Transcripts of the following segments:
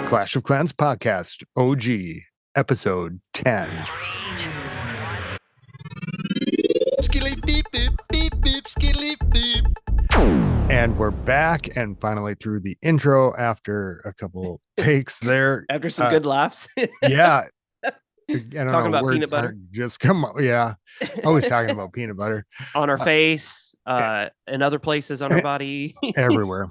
Clash of Clans podcast, OG, episode 10. And we're back and finally through the intro after a couple takes there. After some good laughs. Yeah. I don't talking know, about peanut butter. Just come on. Yeah. Always talking about peanut butter. On our face, in other places on our body. Everywhere.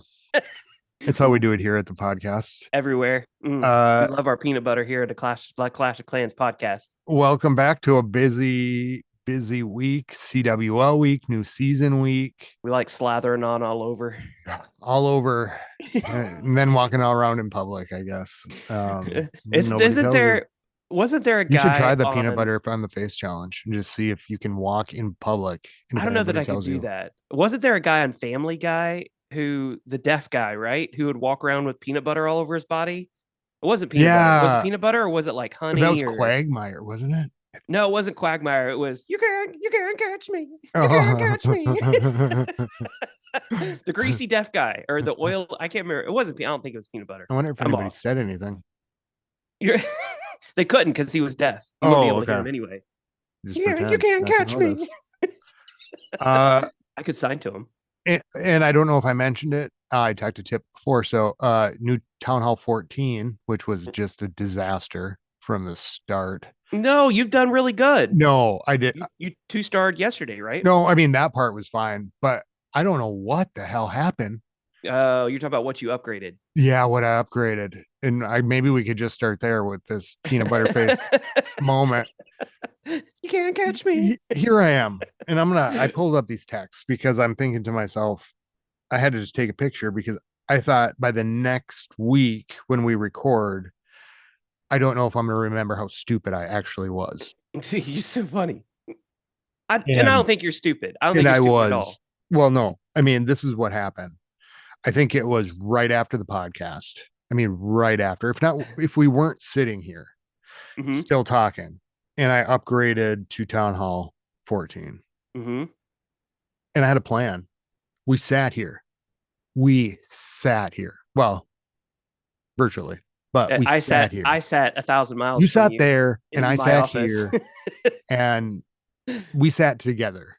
It's how we do it here at the podcast. Everywhere. We love our peanut butter here at the Clash of Clans podcast. Welcome back to a busy week, CWL week, new season week. We like slathering on all over, and then walking all around in public, I guess. Wasn't there a guy? You should try the peanut butter on the face challenge and just see if you can walk in public. I don't know that I could do that. Wasn't there a guy on Family Guy the deaf guy, right? Who would walk around with peanut butter all over his body? It wasn't peanut butter. Was it peanut butter or was it like honey? That was Quagmire, wasn't it? No, it wasn't Quagmire. It was you can't catch me. You can't catch me. The greasy deaf guy or the oil. I can't remember. It wasn't. I don't think it was peanut butter. I wonder if anybody said anything. They couldn't because he was deaf. You wouldn't be able to hear him anyway. You can't catch me. I could sign to him. And I don't know if I mentioned it. I talked to Tip before. So new Town Hall 14, which was just a disaster from the start. No, you've done really good. No, I did. You 2-starred yesterday, right? No, I mean, that part was fine, but I don't know what the hell happened. Oh, you're talking about what you upgraded. Yeah, what I upgraded. And maybe we could just start there with this peanut butter face moment. You can't catch me. Here I am. And I pulled up these texts because I'm thinking to myself, I had to just take a picture because I thought by the next week when we record, I don't know if I'm going to remember how stupid I actually was. You're so funny. And I don't think you're stupid. I don't think you're stupid at all. Well, no. I mean, this is what happened. I think it was right after the podcast. I mean, right after. If we weren't sitting here still talking, and I upgraded to Town Hall 14. And I had a plan. We sat here. Well, virtually, but I sat here. I sat 1,000 miles. You sat there, and I sat here, and we sat together.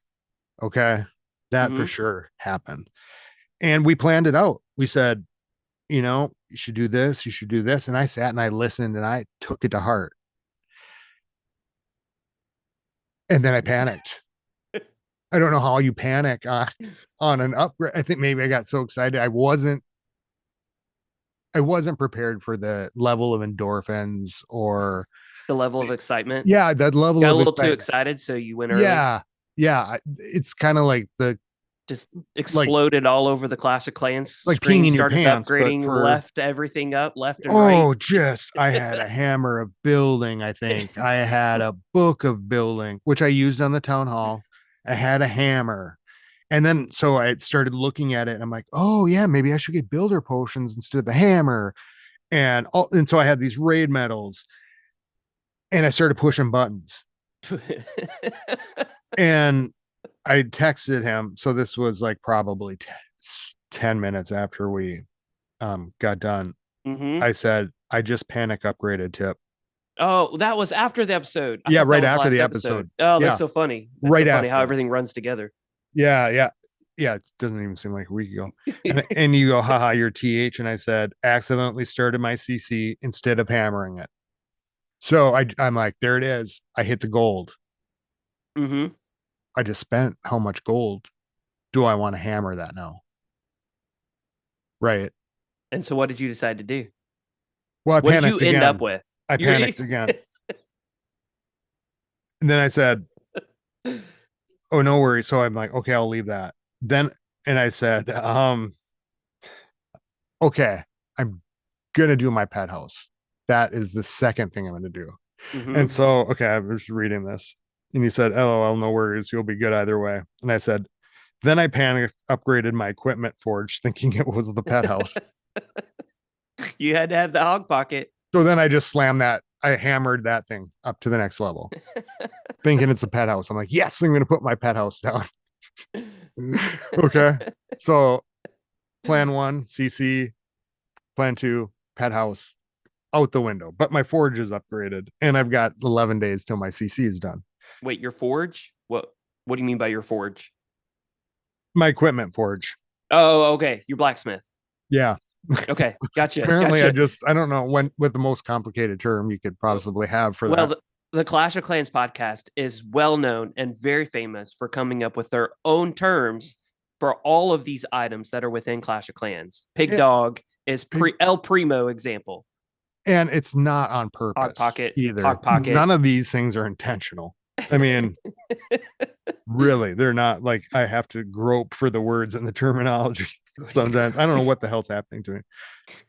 Okay, that for sure happened. And we planned it out. We said, you should do this, you should do this. And I sat and I listened and I took it to heart. And then I panicked. I don't know how you panic on an upgrade. I think maybe I got so excited. I wasn't prepared for the level of endorphins or the level of excitement. Yeah, that level got a little too excited, so you went early. Yeah. It's kind of like just exploded all over the Clash of Clans. Like peeing in your pants, upgrading, left everything up, left and right. Oh, I had a hammer of building. I think I had a book of building, which I used on the Town Hall. I had a hammer. And then, so I started looking at it and I'm like, oh yeah, maybe I should get builder potions instead of the hammer. And so I had these raid medals and I started pushing buttons. And I texted him. So this was like probably 10 minutes after we got done. I said, I just panic upgraded Tip. Oh, that was after the episode. Yeah, right after the episode. Oh, that's so funny. That's right so after. Funny how everything runs together. Yeah. It doesn't even seem like a week ago. And you go, haha, you're TH. And I said, accidentally started my CC instead of hammering it. So I'm like, there it is. I hit the gold. I just spent how much gold do I want to hammer that now? Right. And so what did you decide to do? Well, what did you end up with? I panicked again. And then I said, oh, no worries. So I'm like, okay, I'll leave that. And I said, okay, I'm going to do my pet house. That is the second thing I'm going to do. And so, okay, I was reading this. And he said, LOL, no worries. You'll be good either way. And I said, then I panicked, upgraded my equipment forge, thinking it was the pet house. You had to have the hog pocket. So then I just slammed that. I hammered that thing up to the next level, thinking it's a pet house. I'm like, yes, I'm going to put my pet house down. Okay. So plan 1, CC. Plan 2, pet house. out the window. But my forge is upgraded, and I've got 11 days till my CC is done. Wait, your forge? What do you mean by your forge? My equipment forge. Oh, okay. Your blacksmith. Yeah. Okay, gotcha. Apparently, Gotcha. I don't know what the most complicated term you could possibly have for Well, that. the Clash of Clans podcast is well known and very famous for coming up with their own terms for all of these items that are within Clash of Clans. Pig Dog is El Primo example. And it's not on Hog purpose Pocket, either. Hog Pocket. None of these things are intentional. I mean, really, they're not. Like, I have to grope for the words and the terminology sometimes. I don't know what the hell's happening to me.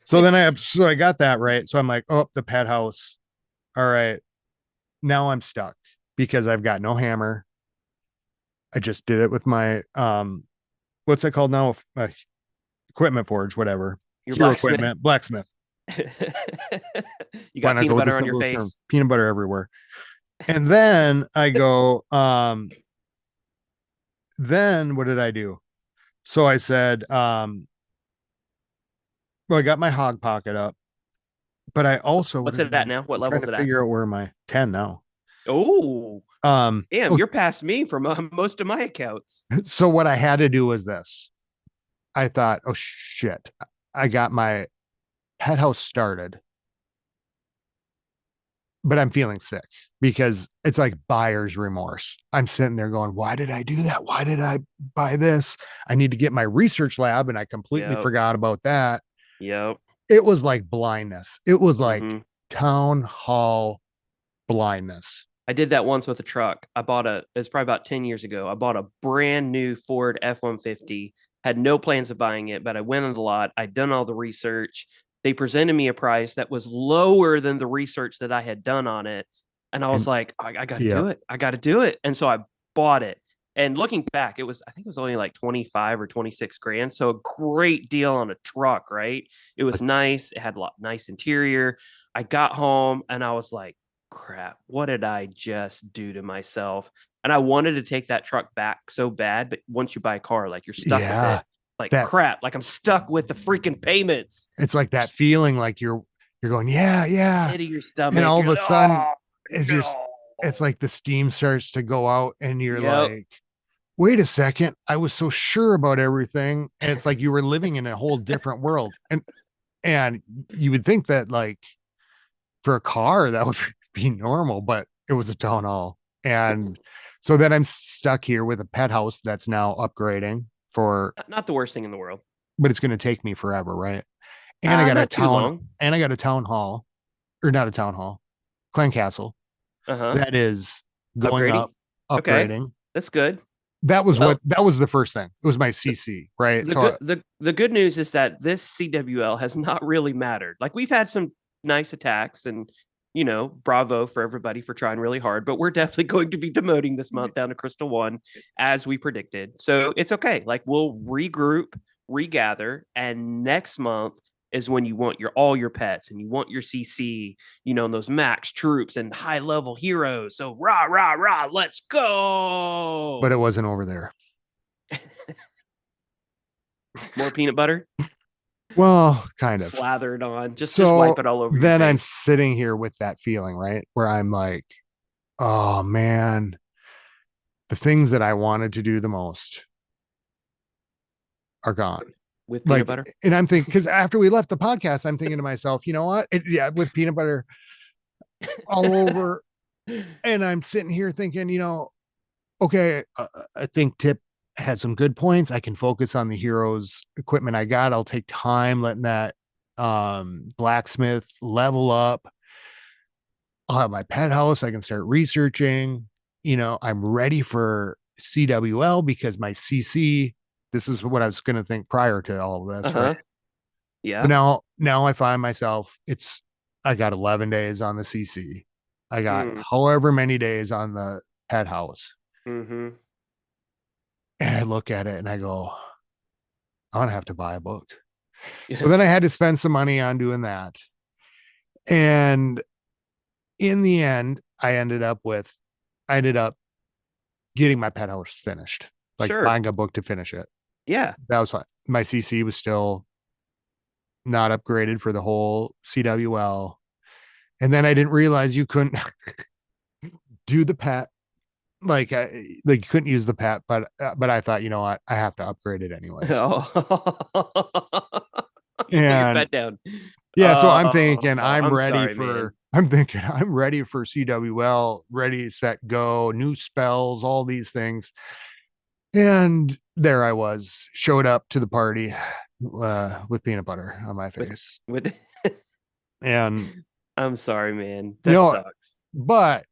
So then I got that right. So I'm like, oh, the pet house. All right. Now I'm stuck because I've got no hammer. I just did it with my what's it called now? Equipment forge, whatever. Your Hero blacksmith. equipment, blacksmith. You got peanut butter on your face. Term? Peanut butter everywhere. And then I go, then what did I do? So I said, well, I got my hog pocket up, but I also what's it at now? What level is it at? Figure out where my 10 now. Oh, damn, you're past me from most of my accounts. So what I had to do was this. I thought, oh shit, I got my pet house started, but I'm feeling sick because it's like buyer's remorse. I'm sitting there going, why did I do that? Why did I buy this? I need to get my research lab, and I completely forgot about that. Yep. It was like blindness. It was like town hall blindness. I did that once with a truck. It's probably about 10 years ago. I bought a brand new Ford F-150, had no plans of buying it, but I went on the lot. I'd done all the research. They presented me a price that was lower than the research that I had done on it. And I was like, I got to do it. I got to do it. And so I bought it. And looking back, I think it was only like 25 or 26 grand. So a great deal on a truck, right? It was nice. It had a nice interior. I got home and I was like, crap, what did I just do to myself? And I wanted to take that truck back so bad. But once you buy a car, like you're stuck with it. Like crap, like I'm stuck with the freaking payments. It's like that feeling like you're going, yeah. Hit of your stomach. And all of a sudden, it's like the steam starts to go out and you're like, wait a second, I was so sure about everything. And it's like you were living in a whole different world. And you would think that, like, for a car, that would be normal, but it was a town hall. And so then I'm stuck here with a pet house that's now upgrading for not the worst thing in the world, but it's going to take me forever, right? And I got a town hall, or not a town hall, Clan Castle. That is going upgrading. Okay. That's good. That was that was the first thing. It was my CC, right? The good news is that this CWL has not really mattered. Like, we've had some nice attacks, and bravo for everybody for trying really hard, but we're definitely going to be demoting this month down to Crystal 1 as we predicted. So it's okay. Like, we'll regroup, regather, and next month is when you want all your pets and you want your CC, and those max troops and high level heroes. So rah, let's go. But it wasn't over there. More peanut butter. Well, kind of slathered on, just wipe it all over. Then I'm sitting here with that feeling, right, where I'm like, oh man, the things that I wanted to do the most are gone with peanut butter. And I'm thinking, because after we left the podcast, I'm thinking to myself, you know what? With peanut butter all over, and I'm sitting here thinking, okay, I think Tip had some good points. I can focus on the heroes equipment I got. I'll take time letting that blacksmith level up. I'll have my pet house. I can start researching. I'm ready for CWL because my CC, this is what I was going to think prior to all of this. Right? Yeah. But now I find myself, I got 11 days on the CC. I got however many days on the pet house. And I look at it and I go, I'm gonna have to buy a book. So then I had to spend some money on doing that. And in the end, I ended up getting my pet house finished, buying a book to finish it. Yeah. That was fine. My CC was still not upgraded for the whole CWL. And then I didn't realize you couldn't do the pet like you couldn't use the pet, but I thought, you know what, I have to upgrade it anyways. Oh. You put your And pet down. yeah, so I'm thinking I'm sorry, man. I'm ready for CWL, ready, set, go, new spells, all these things. And there I was, showed up to the party with peanut butter on my With face. with And I'm sorry, man. you That know, sucks. but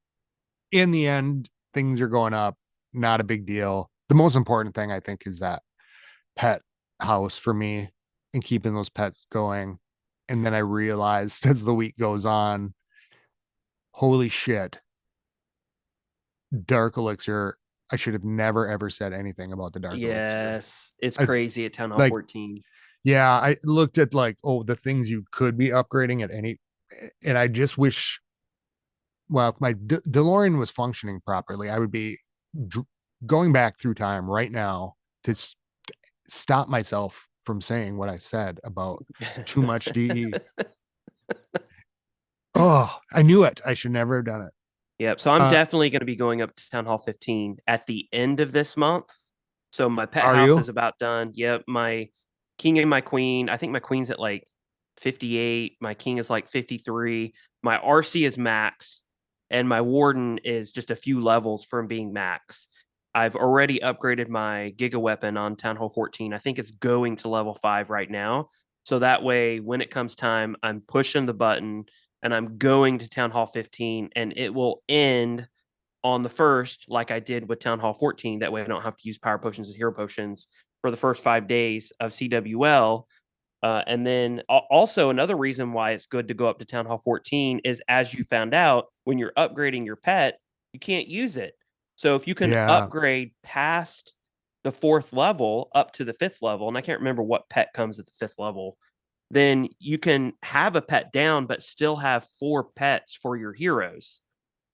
in the end, things are going up, not a big deal. The most important thing I think is that pet house for me and keeping those pets going. And then I realized as the week goes on, holy shit, Dark Elixir. I should have never ever said anything about the Dark Elixir. Yes, it's I crazy at Town Hall like, 14. yeah, I looked at like, oh, the things you could be upgrading at any, and I just wish, well, if my DeLorean was functioning properly, I would be dr- going back through time right now to stop myself from saying what I said about too much DE. Oh, I knew it. I should never have done it. Yep. So I'm Uh, definitely going to be going up to Town Hall 15 at the end of this month. So my pet are house you? is about done. Yep. My king and my queen. I think my queen's at like 58. My king is like 53. My RC is max, and my warden is just a few levels from being max. I've already upgraded my Giga Weapon on Town Hall 14. I think it's going to level 5 right now. So that way, when it comes time, I'm pushing the button and I'm going to Town Hall 15, and it will end on the first, like I did with Town Hall 14. That way, I don't have to use power potions and hero potions for the first 5 days of CWL. And then also another reason why it's good to go up to Town Hall 14 is, as you found out, when you're upgrading your pet, you can't use it. So if you can Yeah. upgrade past the 4th level up to the 5th level, and I can't remember what pet comes at the 5th level, then you can have a pet down, but still have 4 pets for your heroes.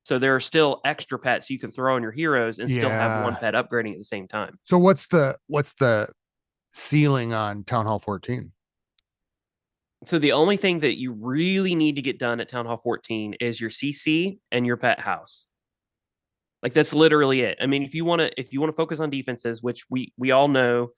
So there are still extra pets you can throw on your heroes and still have one Yeah. pet upgrading at the same time. So what's the ceiling on Town Hall 14? So the only thing that you really need to get done at Town Hall 14 is your CC and your pet house. Like that's literally it. I mean, if you want to focus on defenses, which we all know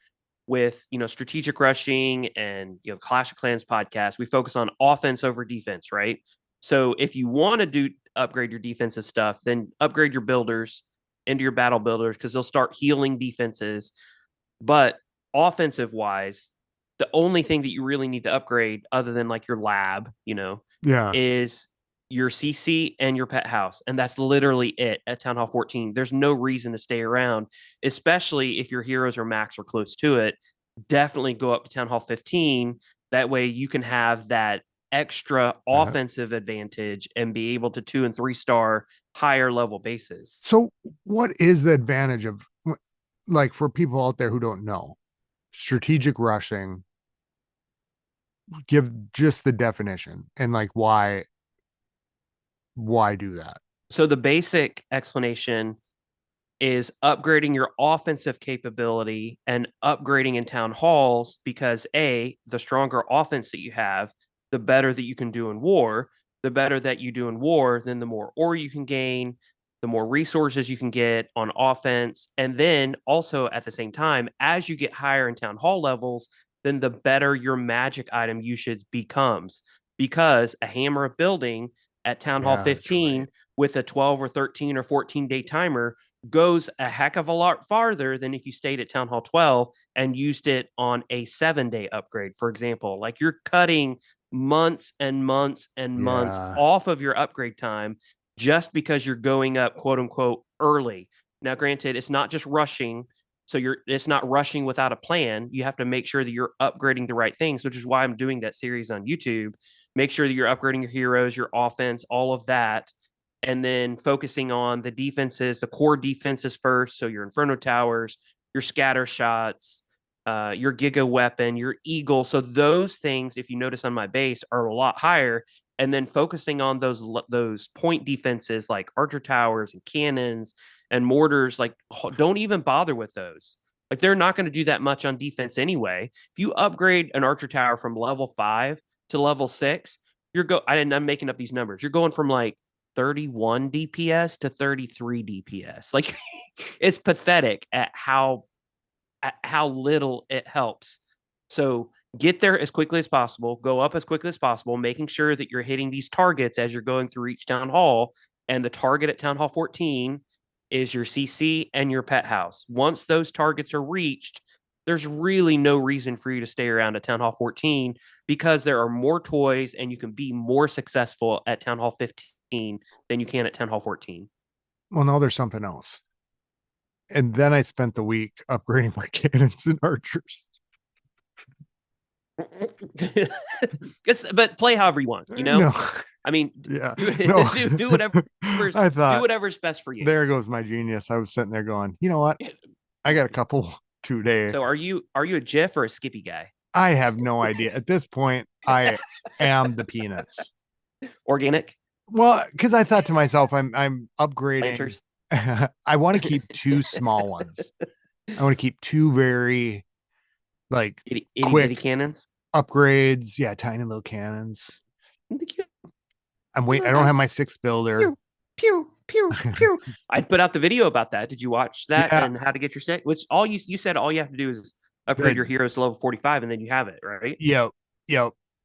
with strategic rushing and Clash of Clans podcast, we focus on offense over defense, right? So if you want to do upgrade your defensive stuff, then upgrade your builders into your battle builders because they'll start healing defenses. But offensive wise, the only thing that you really need to upgrade, other than like your lab, Yeah. is your CC and your pet house. And that's literally it at Town Hall 14. There's no reason to stay around, especially if your heroes are max or close to it. Definitely go up to Town Hall 15. That way you can have that extra offensive advantage and be able to 2 and 3-star higher level bases. So what is the advantage of, like, for people out there who don't know, strategic rushing? Give just the definition and like why do that? So the basic explanation is upgrading your offensive capability and upgrading in town halls because the stronger offense that you have, the better that you can do in war. The better that you do in war, then the more ore you can gain, the more resources you can get on offense. And then also at the same time, as you get higher in town hall levels, then the better your magic item usage becomes, because a hammer of building at town hall Yeah, that's 15 right. with a 12 or 13 or 14-day timer goes a heck of a lot farther than if you stayed at Town Hall 12 and used it on a 7-day upgrade, for example. Like you're cutting months and months and months Yeah. off of your upgrade time just because you're going up, quote unquote, early. Now, granted, it's not just rushing. So it's not rushing without a plan. You have to make sure that you're upgrading the right things, which is why I'm doing that series on YouTube. Make sure that you're upgrading your heroes, your offense, all of that, and then focusing on the defenses, the core defenses first. So your Inferno Towers, your scatter shots, your Giga Weapon, your Eagle. So those things, if you notice on my base, are a lot higher. And then focusing on those point defenses like Archer Towers and cannons and mortars, like don't even bother with those. Like they're not going to do that much on defense anyway. If you upgrade an Archer Tower from level 5 to level 6, I'm making up these numbers. You're going from like 31 DPS to 33 DPS. Like it's pathetic at how little it helps. So get there as quickly as possible, go up as quickly as possible, making sure that you're hitting these targets as you're going through each town hall. And the target at Town Hall 14 is your CC and your pet house. Once those targets are reached, there's really no reason for you to stay around at Town Hall 14 because there are more toys and you can be more successful at Town Hall 15 than you can at Town Hall 14. Well, no, there's something else. And then I spent the week upgrading my cannons and archers. But play however you want, you know? No. I mean, Yeah. do whatever. I thought, do whatever's best for you. There goes my genius. I was sitting there going, you know what? I got a couple today. So are you a Jif or a Skippy guy? I have no idea. At this point, I am the peanuts. Organic? Well, because I thought to myself, I'm upgrading. I want to keep two small ones. I want to keep two very like itty quick cannons upgrades. Yeah, tiny little cannons. I'm waiting. I don't have my 6 builder. Pew, pew, pew, pew. I put out the video about that. Did you watch that? Yeah. And how to get your 6? Which all you said all you have to do is upgrade your heroes to level 45 and then you have it, right? Yep.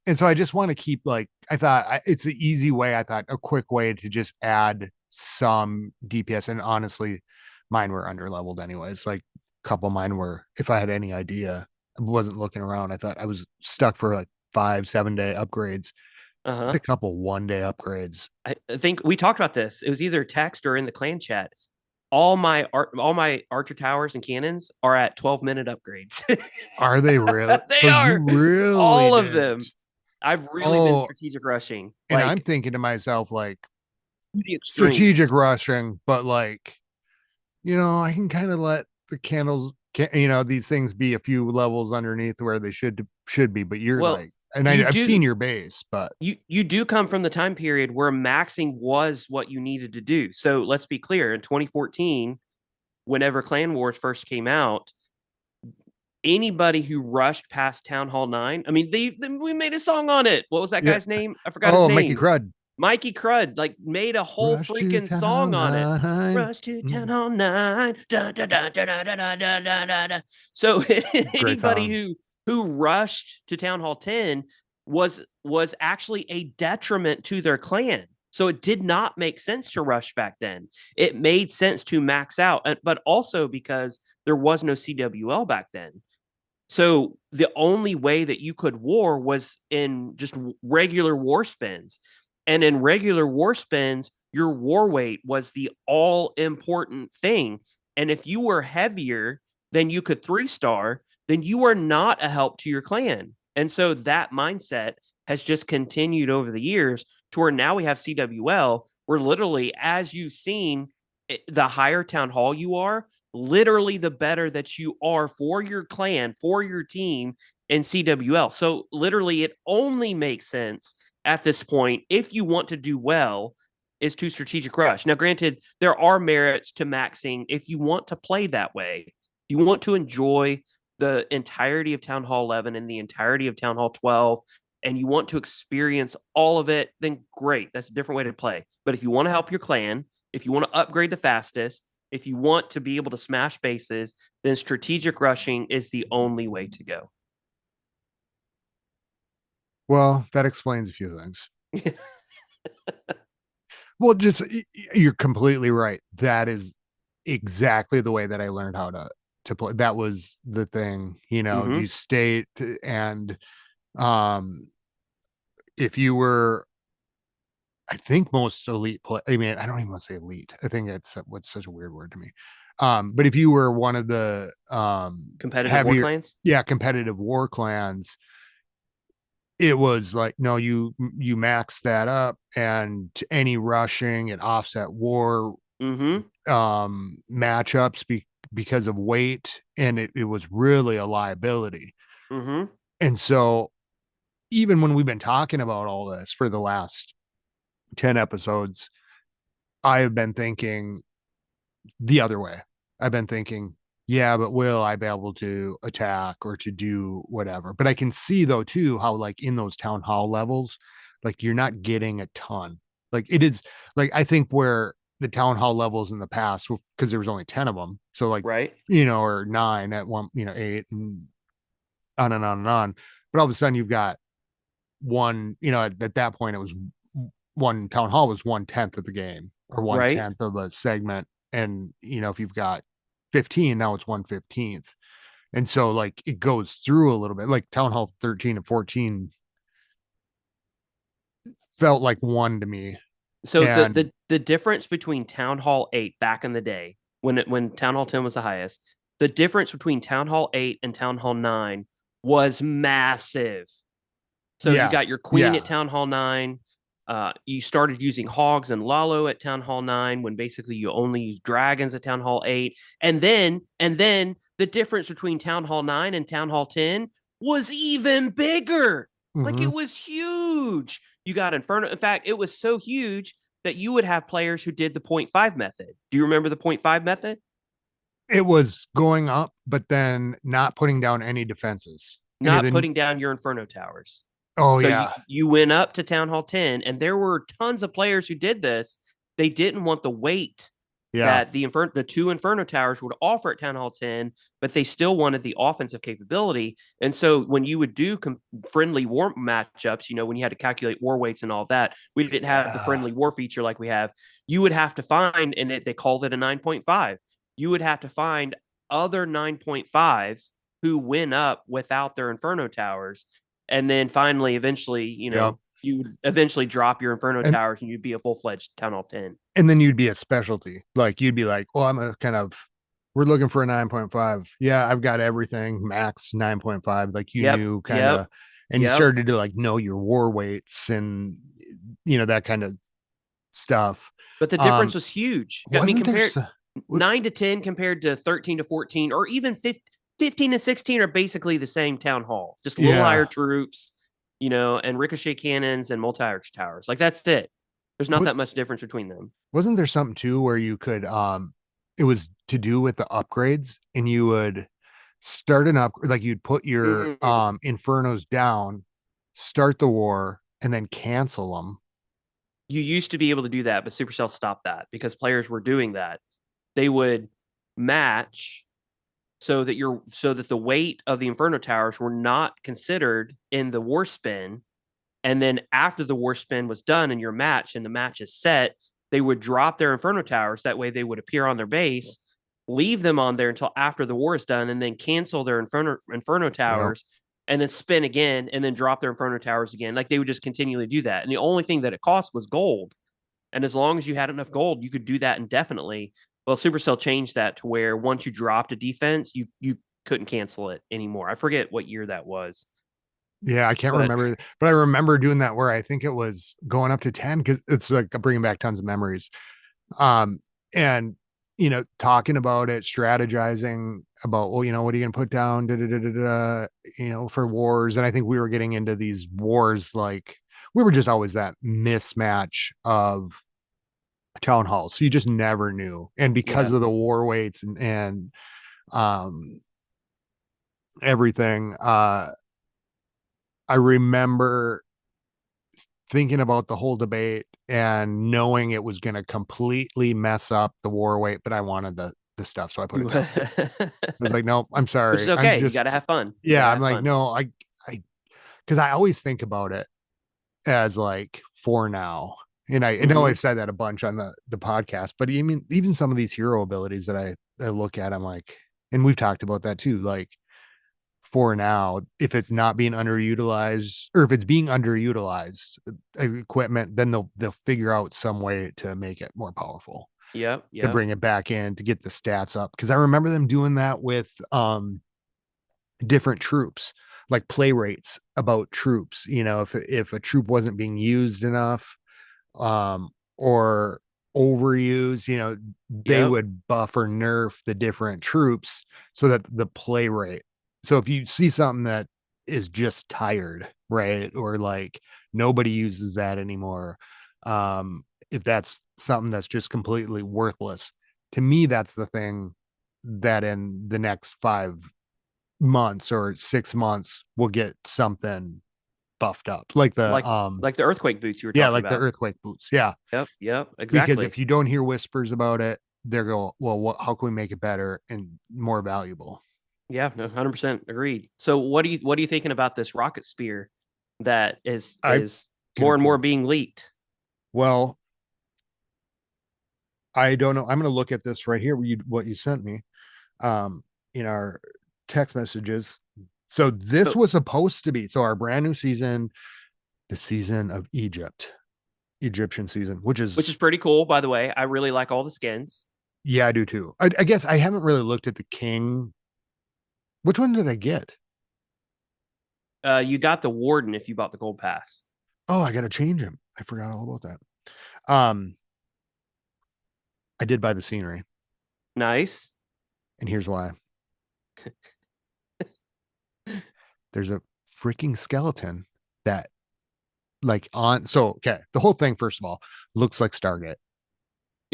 And so I just want to keep I thought it's an easy way. I thought a quick way to just add some DPS. And honestly, mine were under leveled anyways. Like a couple of mine were, if I had any idea, I wasn't looking around. I thought I was stuck for like 5-7 day upgrades. A couple 1 day upgrades. I think we talked about this. It was either text or in the clan chat. All my archer towers and cannons are at 12-minute upgrades. Are they really? They are. Really all of them. I've really been strategic rushing. And I'm thinking to myself, like, strategic rushing, but like, I can kind of let the candles, these things be a few levels underneath where they should be. But and I've seen your base, but you do come from the time period where maxing was what you needed to do. So let's be clear. In 2014, whenever Clan Wars first came out, anybody who rushed past Town Hall 9, I mean, we made a song on it. What was that guy's name? I forgot his name. Mikey Crud. Mikey Crud made a whole freaking song on it. Rush to Town Hall 9. Da, da, da, da, da, da, da, da, da. So anybody who rushed to Town Hall 10 was actually a detriment to their clan. So it did not make sense to rush back then. It made sense to max out, but also because there was no CWL back then. So the only way that you could war was in just regular war spins. And in regular war spins, your war weight was the all important thing. And if you were heavier than you could 3-star, then you are not a help to your clan. And so that mindset has just continued over the years to where now we have CWL, where literally, as you've seen, the higher town hall you are, literally the better that you are for your clan, for your team in CWL. So literally it only makes sense at this point, if you want to do well, is to strategic rush. Now, granted, there are merits to maxing if you want to play that way. You want to enjoy the entirety of Town Hall 11 and the entirety of Town Hall 12, and you want to experience all of it, then great. That's a different way to play. But if you want to help your clan, if you want to upgrade the fastest, if you want to be able to smash bases, then strategic rushing is the only way to go. Well, that explains a few things. Well, you're completely right. That is exactly the way that I learned how to play. That was the thing, you state, and if you were, I think most elite play, I mean, I don't even want to say elite. I think it's what's such a weird word to me. But if you were one of the competitive war clans, competitive war clans, it was like, no, you max that up, and any rushing and offset war matchups because of weight, and it was really a liability. And so even when we've been talking about all this for the last 10 episodes, I have been thinking the other way. I've been thinking, yeah, but will I be able to attack or to do whatever? But I can see though too how, like, in those town hall levels, like you're not getting a ton. Like it is like I think where the town hall levels in the past, because there was only 10 of them. So like, Right. or nine at one, eight and on and on and on. But all of a sudden you've got one, at that point it was one town hall was 1/10 of the game or one Right. tenth of a segment. And if you've got 15, now it's 1/15th. And so like it goes through a little bit. Like Town Hall 13 and 14 felt like one to me. So And the difference between Town Hall 8 back in the day, when Town Hall 10 was the highest, the difference between Town Hall 8 and Town Hall 9 was massive. So you yeah, got your queen at yeah, Town Hall 9. You started using hogs and Lalo at Town Hall 9 when basically you only use dragons at Town Hall 8. And then the difference between Town Hall 9 and Town Hall 10 was even bigger. Like mm-hmm. it was huge. You got Inferno. In fact, it was so huge that you would have players who did the 0.5 method. Do you remember the 0.5 method? It was going up, but then not putting down any defenses. Any of Not the putting down your Inferno towers. oh So you yeah, you went up to Town Hall 10, and there were tons of players who did this. They didn't want the weight yeah, that the two Inferno towers would offer at Town Hall 10, but they still wanted the offensive capability. And so when you would do friendly war matchups, when you had to calculate war weights and all that, we didn't have the yeah, friendly war feature like we have. You would have to find, and they called it a 9.5. You would have to find other 9.5s who went up without their Inferno towers. And then finally, eventually, yeah. you would eventually drop your Inferno And towers and you'd be a full fledged Town Hall 10. and then you'd be a specialty. Like you'd be like, well, I'm a kind of we're looking for a 9.5. Yeah, I've got everything max 9.5. Like you Yep. knew kind Yep. of, and you Yep. started to like know your war weights and that kind of stuff. But the difference Um, was huge. I mean, wasn't there compared so, 9 to 10 compared to 13 to 14, or even 15 and 16 are basically the same town hall, just a little higher yeah. troops, and ricochet cannons and multi-arch towers. Like that's it. There's not What that much difference between them. wasn't there something too where you could it was to do with the upgrades and you would start an up like you'd put your Mm-hmm. infernos down, start the war, and then cancel them. You used to be able to do that, but Supercell stopped that because players were doing that. They would match so that the weight of the Inferno towers were not considered in the war spin. And then after the war spin was done and your match and the match is set, they would drop their Inferno towers. That way they would appear on their base, leave them on there until after the war is done, and then cancel their Inferno Yep. towers and then spin again and then drop their Inferno towers again. Like they would just continually do that. And the only thing that it cost was gold. And as long as you had enough gold, you could do that indefinitely. Well, Supercell changed that to where once you dropped a defense, you couldn't cancel it anymore. I forget what year that was, Yeah, I can't but remember, but I remember doing that where I think it was going up to 10 because it's like bringing back tons of memories. Um, and talking about it, strategizing about, well, what are you gonna put down, da, da, da, da, da, for wars. And I think we were getting into these wars like we were just always that mismatch of town halls. So you just never knew. And because yeah, of the war weights and um everything, I remember thinking about the whole debate and knowing it was going to completely mess up the war weight, but I wanted the stuff, so I put it down. I was like, no, I'm which is sorry. I'm okay. You got to just, have fun. You got yeah. to I'm have like, fun. no, because I always think about it as like for now. And I know Mm-hmm. I've said that a bunch on the podcast, but even some of these hero abilities that I look at, I'm like, and we've talked about that too. Like for now, if it's not being underutilized or if it's being underutilized equipment, then they'll figure out some way to make it more powerful, Yep. to Yep. bring it back in, to get the stats up. Because I remember them doing that with different troops, like play rates about troops. If a troop wasn't being used enough, or overused, they Yep. would buff or nerf the different troops so that the play rate. So if you see something that is just tired, right? Or like nobody uses that anymore, if that's something that's just completely worthless, to me, that's the thing that in the next 5 months or 6 months will get something buffed up, like the like the earthquake boots you were yeah, talking like the about. earthquake boots. Yeah, Yep, because exactly. if you don't hear whispers about it, they're go, well, how can we make it better and more valuable? Yeah, no, 100% agreed. So what are you thinking about this rocket spear that I is can more and more approve. being leaked? Well, I don't know. I'm going to look at this right here. What you sent me, um, in our text messages. So this So was supposed to be so our brand new season, the season of Egyptian season, which which is is pretty cool, by the way. I really like all the skins. yeah, I do too. I guess I haven't really looked at the king. Which one did I get? You got the warden if you bought the gold pass. Oh, I got to change him. I forgot all about that. I did buy the scenery, Nice. and here's why. There's a freaking skeleton that like on so okay, the whole thing first of all looks like Stargate.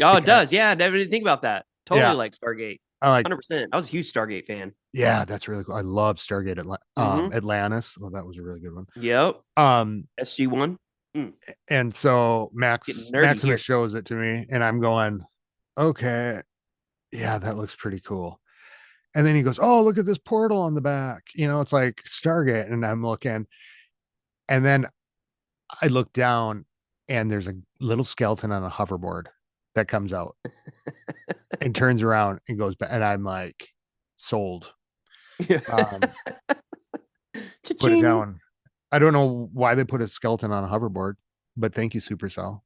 Oh, It it does. has Yeah, I never did think about that. Totally yeah, like Stargate. I like 100%. I was a huge Stargate fan. yeah, that's really cool. I love Stargate Mm-hmm. Atlantis. Well, that was a really good one. Yep. Um SG1. Mm, and so getting nerdy Maximus here. shows it to me and I'm going, okay, yeah, that looks pretty cool. And then he goes, oh, look at this portal on the back. It's like Stargate. And I'm looking, and then I look down and there's a little skeleton on a hoverboard that comes out and turns around and goes back. And I'm like, sold. Um, put it Cha-ching. down. I don't know why they put a skeleton on a hoverboard, but thank you, Supercell.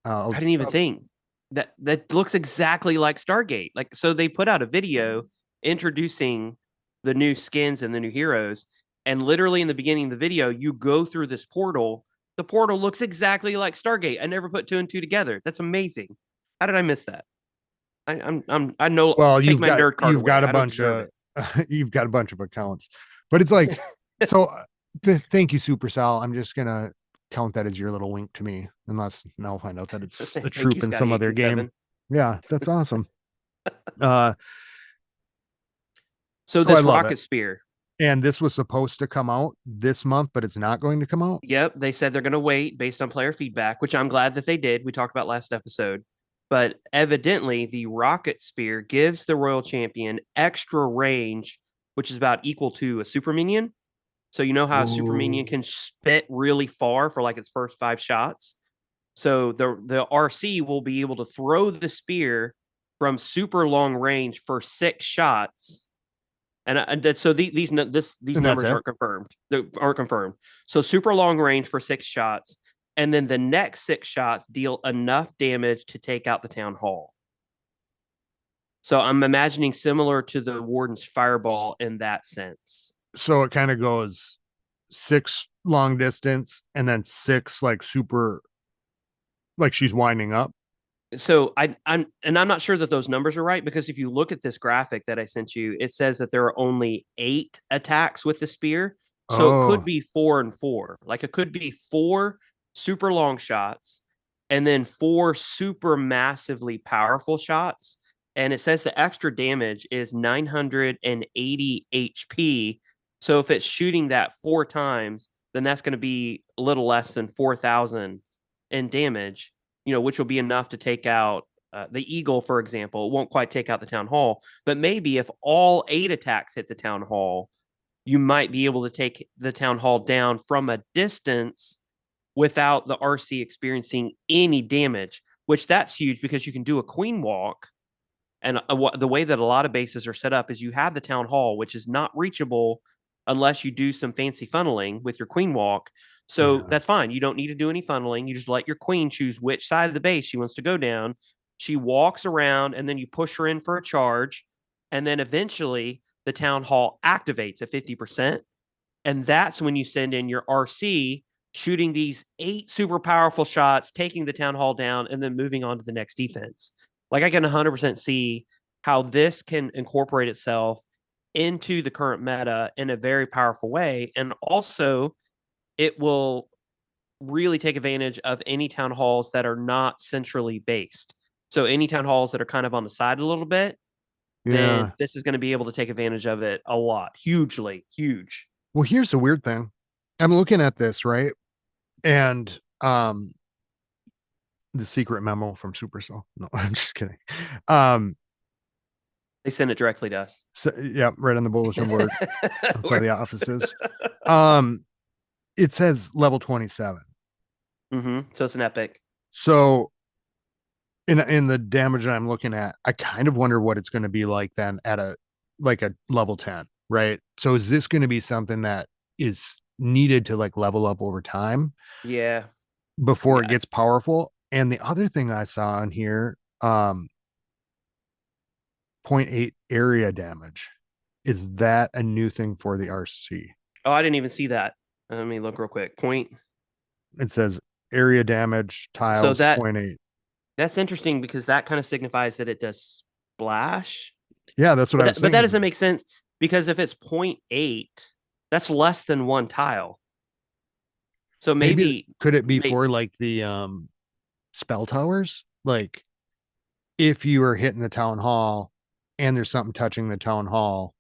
I didn't even think that looks exactly like Stargate. Like, so they put out a video introducing the new skins and the new heroes, and literally in the beginning of the video, you go through this portal. The portal looks exactly like Stargate. I never put two and two together. That's amazing. How did I miss that? I know. well, Take my nerd card you've got away. a I don't bunch deserve of it. you've got a bunch of accounts, but it's like so. Thank you, Supercell. I'm just gonna count that as your little wink to me, unless now I'll find out that it's a Thank you, troop in some Scotty eight other two game. seven. Yeah, that's awesome. Uh, So so I this love it. rocket spear. And this was supposed to come out this month, but it's not going to come out. Yep, they said they're going to wait based on player feedback, which I'm glad that they did. We talked about last episode. But evidently, the rocket spear gives the royal champion extra range, which is about equal to a super minion. So you know how a super minion Oh, can spit really far for like its first 5 shots. So the RC will be able to throw the spear from super long range for 6 shots, and so these and that's numbers it. aren't confirmed. They aren't confirmed. So super long range for 6 shots, and then the next 6 shots deal enough damage to take out the town hall. So I'm imagining similar to the Warden's fireball in that sense. So it kind of goes 6 long distance and then 6 like super, like she's winding up. So I'm not sure that those numbers are right, because if you look at this graphic that I sent you, it says that there are only 8 attacks with the spear. So it could Oh, be 4 and 4. Like, it could be 4 super long shots and then 4 super massively powerful shots. And it says the extra damage is 980 HP. So if it's shooting that 4 times, then that's going to be a little less than 4,000 in damage, which will be enough to take out the Eagle, for example. It won't quite take out the Town Hall, but maybe if all 8 attacks hit the Town Hall, you might be able to take the Town Hall down from a distance without the RC experiencing any damage, which that's huge because you can do a Queen Walk. And the way that a lot of bases are set up is you have the Town Hall, which is not reachable unless you do some fancy funneling with your Queen Walk. So yeah. that's fine. You don't need to do any funneling. You just let your queen choose which side of the base she wants to go down. She walks around, and then you push her in for a charge. And then eventually the Town Hall activates at 50%. And that's when you send in your RC, shooting these 8 super powerful shots, taking the Town Hall down, and then moving on to the next defense. Like, I can 100% see how this can incorporate itself into the current meta in a very powerful way. And also, it will really take advantage of any town halls that are not centrally based. So, any town halls that are kind of on the side a little bit, then Yeah. this is going to be able to take advantage of it a lot. Hugely, huge. Well, here's the weird thing. I'm looking at this, right? And the secret memo from Supercell. No, I'm just kidding. Um, They send it directly to us. so, yeah, right on the bulletin board. That's how We're- the office is. Um, it says level 27. So it's an epic. So in the damage that I'm looking at, I kind of wonder what it's going to be like then at a level 10, right? So is this going to be something that is needed to like level up over time Yeah. before it Yeah. gets powerful? And the other thing I saw in here, zero point 0.8 area damage. Is that a new thing for the RC? Oh, I didn't even see that. Let me look real quick. Point. It says area damage So tiles zero that point 0.8. that's interesting because that kind of signifies that it does splash. Yeah, that's what I was But that thinking. doesn't make sense because if it's 0.8, that's less than one tile. So Maybe maybe could it be may, for like the spell towers? Like if you are hitting the town hall and there's something touching the town hall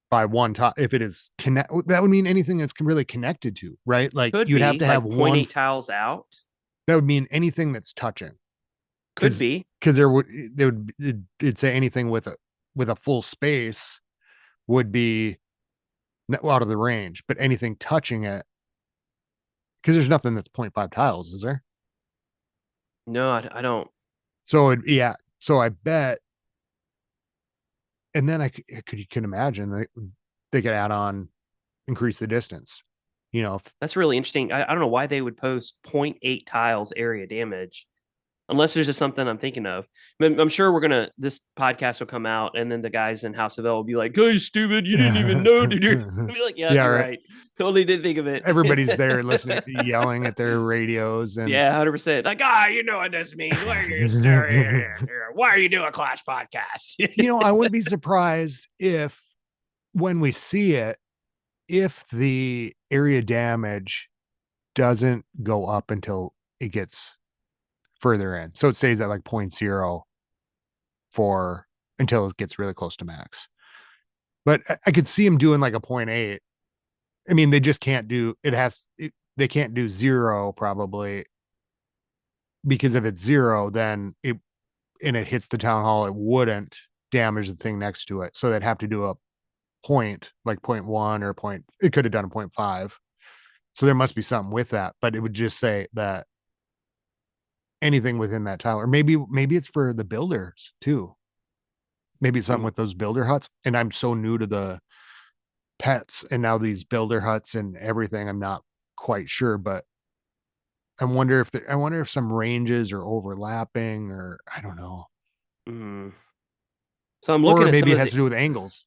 by one top, if it is connect, that would mean anything that's really connected to, right? Like could you'd have be to have like point one, eight tiles out. that would mean anything that's touching. Could Cause, be. cause it'd say anything with a full space would be out of the range, but anything touching it, because there's nothing that's 0.5 tiles, is there? No, I don't. Yeah. So I bet, and then you can imagine they could add on increase the distance. You know, That's really interesting. I don't know why they would post 0.8 tiles area damage. Unless there's just something I'm thinking of. I'm sure this podcast will come out, and then the guys in House of L will be like, "Hey, stupid, you didn't even know, did you?" I'll be like, "Yeah, yeah, you're right. right. Totally didn't think of it." Everybody's there listening, yelling at their radios, and Yeah, 100%. Like, you know what this means. Why are you doing Clash podcast? I wouldn't be surprised if when we see it, if the area damage doesn't go up until it gets further in. So it stays at like zero point 0 for until it gets really close to max. But I could see him doing like a zero point 0.8. I mean, they just can't do they can't do 0 probably, because if it's 0, then it hits the town hall, it wouldn't damage the thing next to it. So they'd have to do a point like 0.1 or point. It could have done a 0.5. So there must be something with that, but it would just say that anything within that tile, or maybe it's for the builders too. Maybe it's something with those builder huts. And I'm so new to the pets and now these builder huts and everything. I'm not quite sure, but I wonder if some ranges are overlapping, or I don't know. Mm. So I'm looking Or at some maybe it of has the to do with angles,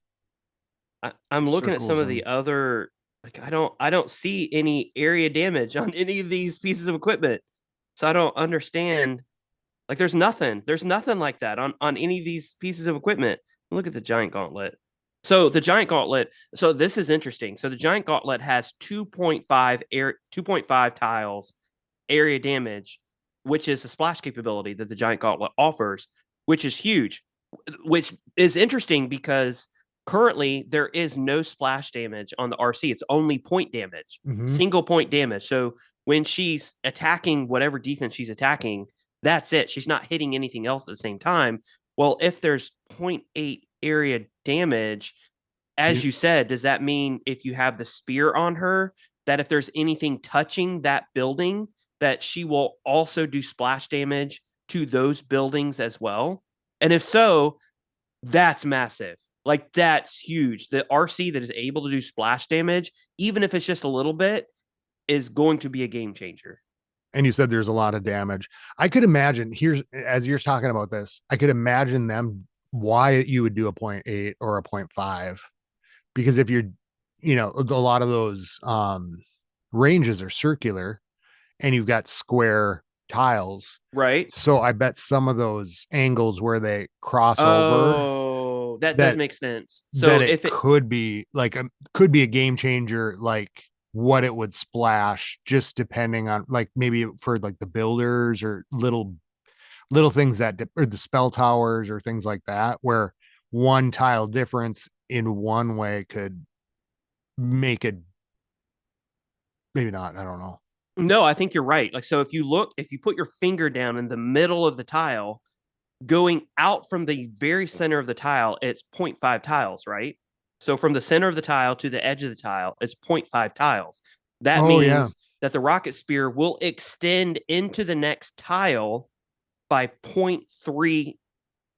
I'm looking at some circles, of the and other like I don't see any area damage on any of these pieces of equipment. So I don't understand. Like there's nothing like that on any of these pieces of equipment. Look at the giant gauntlet. So the giant gauntlet, so this is interesting. So the giant gauntlet has 2.5 tiles area damage, which is a splash capability that the giant gauntlet offers, which is huge, which is interesting because currently there is no splash damage on the RC. It's only point damage, mm-hmm. single point damage. So when she's attacking whatever defense she's attacking, that's it. She's not hitting anything else at the same time. Well, if there's zero point 0.8 area damage, as you said, does that mean if you have the spear on her, that if there's anything touching that building, that she will also do splash damage to those buildings as well? And if so, that's massive. Like that's huge. The RC that is able to do splash damage, even if it's just a little bit, is going to be a game changer. And you said there's a lot of damage. I could imagine here's as you're talking about this, I could imagine them why you would do a 0.8 or a 0.5, because if you're, a lot of those ranges are circular and you've got square tiles. Right? So I bet some of those angles where they cross over, Oh, that does that make sense. So that it if it could be like could be a game changer, like what it would splash, just depending on like maybe for like the builders or little things or the spell towers or things like that, where one tile difference in one way could make a Maybe not. I don't know. No, I think you're right. Like, so if you put your finger down in the middle of the tile, going out from the very center of the tile, it's 0.5 tiles, right? So from the center of the tile to the edge of the tile, it's 0.5 tiles. That Oh yeah. means that the rocket spear will extend into the next tile by point three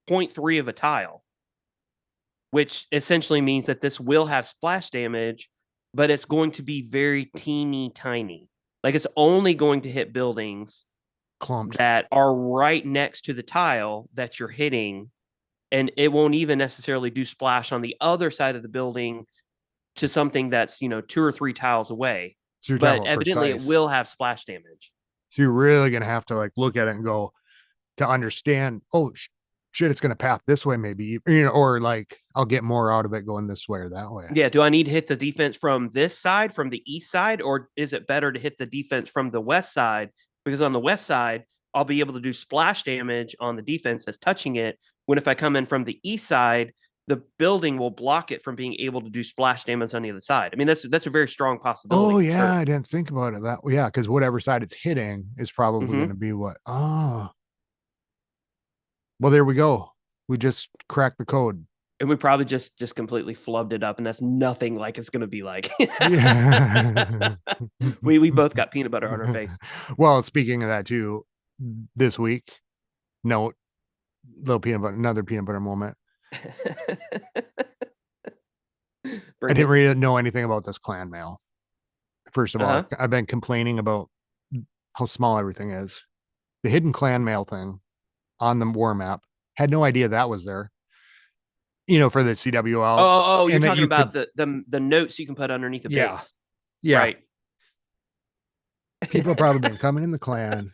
of a tile, which essentially means that this will have splash damage, but it's going to be very teeny tiny. Like, it's only going to hit buildings Clumped. that are right next to the tile that you're hitting, and it won't even necessarily do splash on the other side of the building to something that's, 2 or 3 tiles away. So you're talking But about evidently it precise. will have splash damage. So you're really gonna have to like look at it and go to understand. Oh shit, it's gonna path this way, maybe, or like I'll get more out of it going this way or that way. Yeah, do I need to hit the defense from this side, from the east side, or is it better to hit the defense from the west side? Because on the west side, I'll be able to do splash damage on the defense that's touching it. When if I come in from the east side, the building will block it from being able to do splash damage on the other side. I mean, that's a very strong Oh possibility for yeah, sure. I didn't think about it that way. Yeah, because whatever side it's hitting is probably Hmm. gonna be what. Oh, well, there we go. We just cracked the code. And we probably just completely flubbed it up, and that's nothing like it's going to be like. Yeah. We both got peanut butter on our face. Well, speaking of that too, this week, note, little peanut butter, another peanut butter moment. I Bring didn't it. really know anything about this clan mail. First of Uh all, huh. I've been complaining about how small everything is. The hidden clan mail thing on the war map, had no idea that was there, for the CWL, Oh, you're and that talking you about could, the notes you can put underneath a yeah, base, yeah. right? People have probably been coming in the clan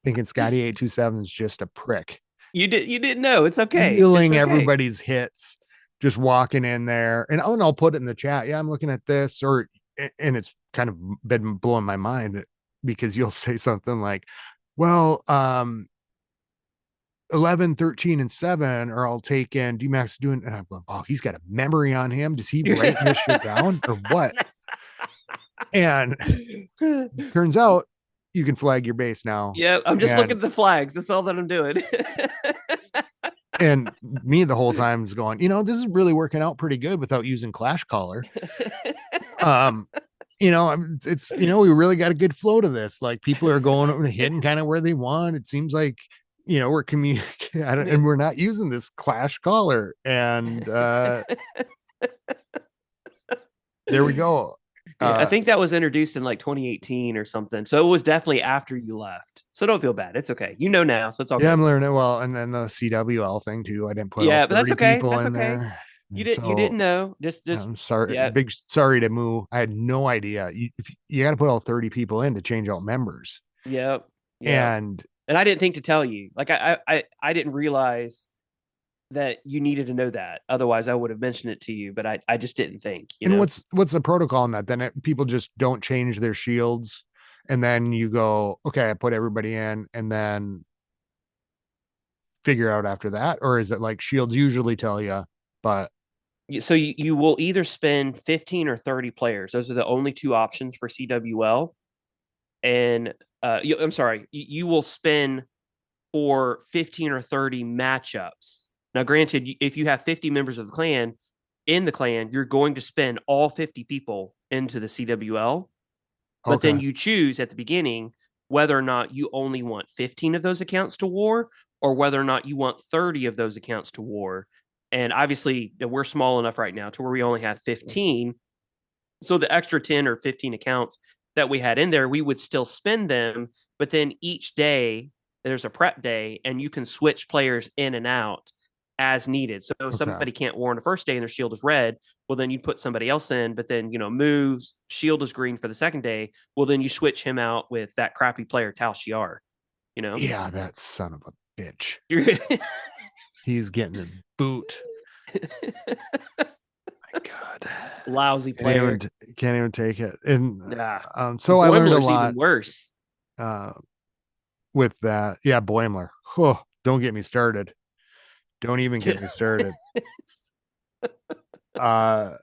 thinking Scotty 827 is just a prick, You didn't know. It's okay. It's stealing okay. everybody's hits, just walking in there. And I'll put it in the chat. Yeah, I'm looking at this, and it's kind of been blowing my mind because you'll say something like, well, 11, 13, and 7 are all taken. DMAX doing, and I'm going, oh, he's got a memory on him. Does he write this shit down or what? And turns out you can flag your base now. Yeah, I'm just looking And at the flags. That's all that I'm doing. and me the whole time is going, this is really working out pretty good without using Clash Caller. Um, it's we really got a good flow to this. Like people are going and hitting kind of where they want. It seems like we're communicating and we're not using this Clash Caller. And there we go. Yeah, I Uh, think that was introduced in like 2018 or something. So it was definitely after you left. So don't feel bad. It's okay. You know now, so it's all yeah, good. I'm learning well. And then the CWL thing too. I didn't put all Yeah, but that's 30 okay. people That's in okay. there. You And didn't you didn't so know. Just I'm sorry, yeah. big sorry to move. I had no idea. You got to put all 30 people in to change out members. Yep. Yep. And And I didn't think to tell you. Like I didn't realize that you needed to know that. Otherwise I would have mentioned it to you, but I just didn't think, you and know. what's the protocol on that? Then people just don't change their shields, and then you go, okay, I put everybody in, and then figure out after that, or is it like shields usually tell you, but So you will either spend 15 or 30 players. Those are the only two options for CWL. And I'm sorry, you will spin for 15 or 30 matchups. Now, granted, if you have 50 members of the clan in the clan, you're going to spend all 50 people into the CWL. But then okay, you choose at the beginning whether or not you only want 15 of those accounts to war or whether or not you want 30 of those accounts to war. And obviously, we're small enough right now to where we only have 15. So the extra 10 or 15 accounts that we had in there, we would still spend them. But then each day, there's a prep day, and you can switch players in and out as needed. So if okay, somebody can't war on the first day and their shield is red, well, then you put somebody else in, but then, moves, shield is green for the second day. Well, then you switch him out with that crappy player, Tal Shiar, you know? yeah, that son of a bitch, he's getting the boot. My God, Lousy can't even player. can't even take it. And Nah. so I learned a Boimler's even lot worse. uh, with that. Yeah, Boimler. Oh, don't get me started. Don't even get me started. Uh,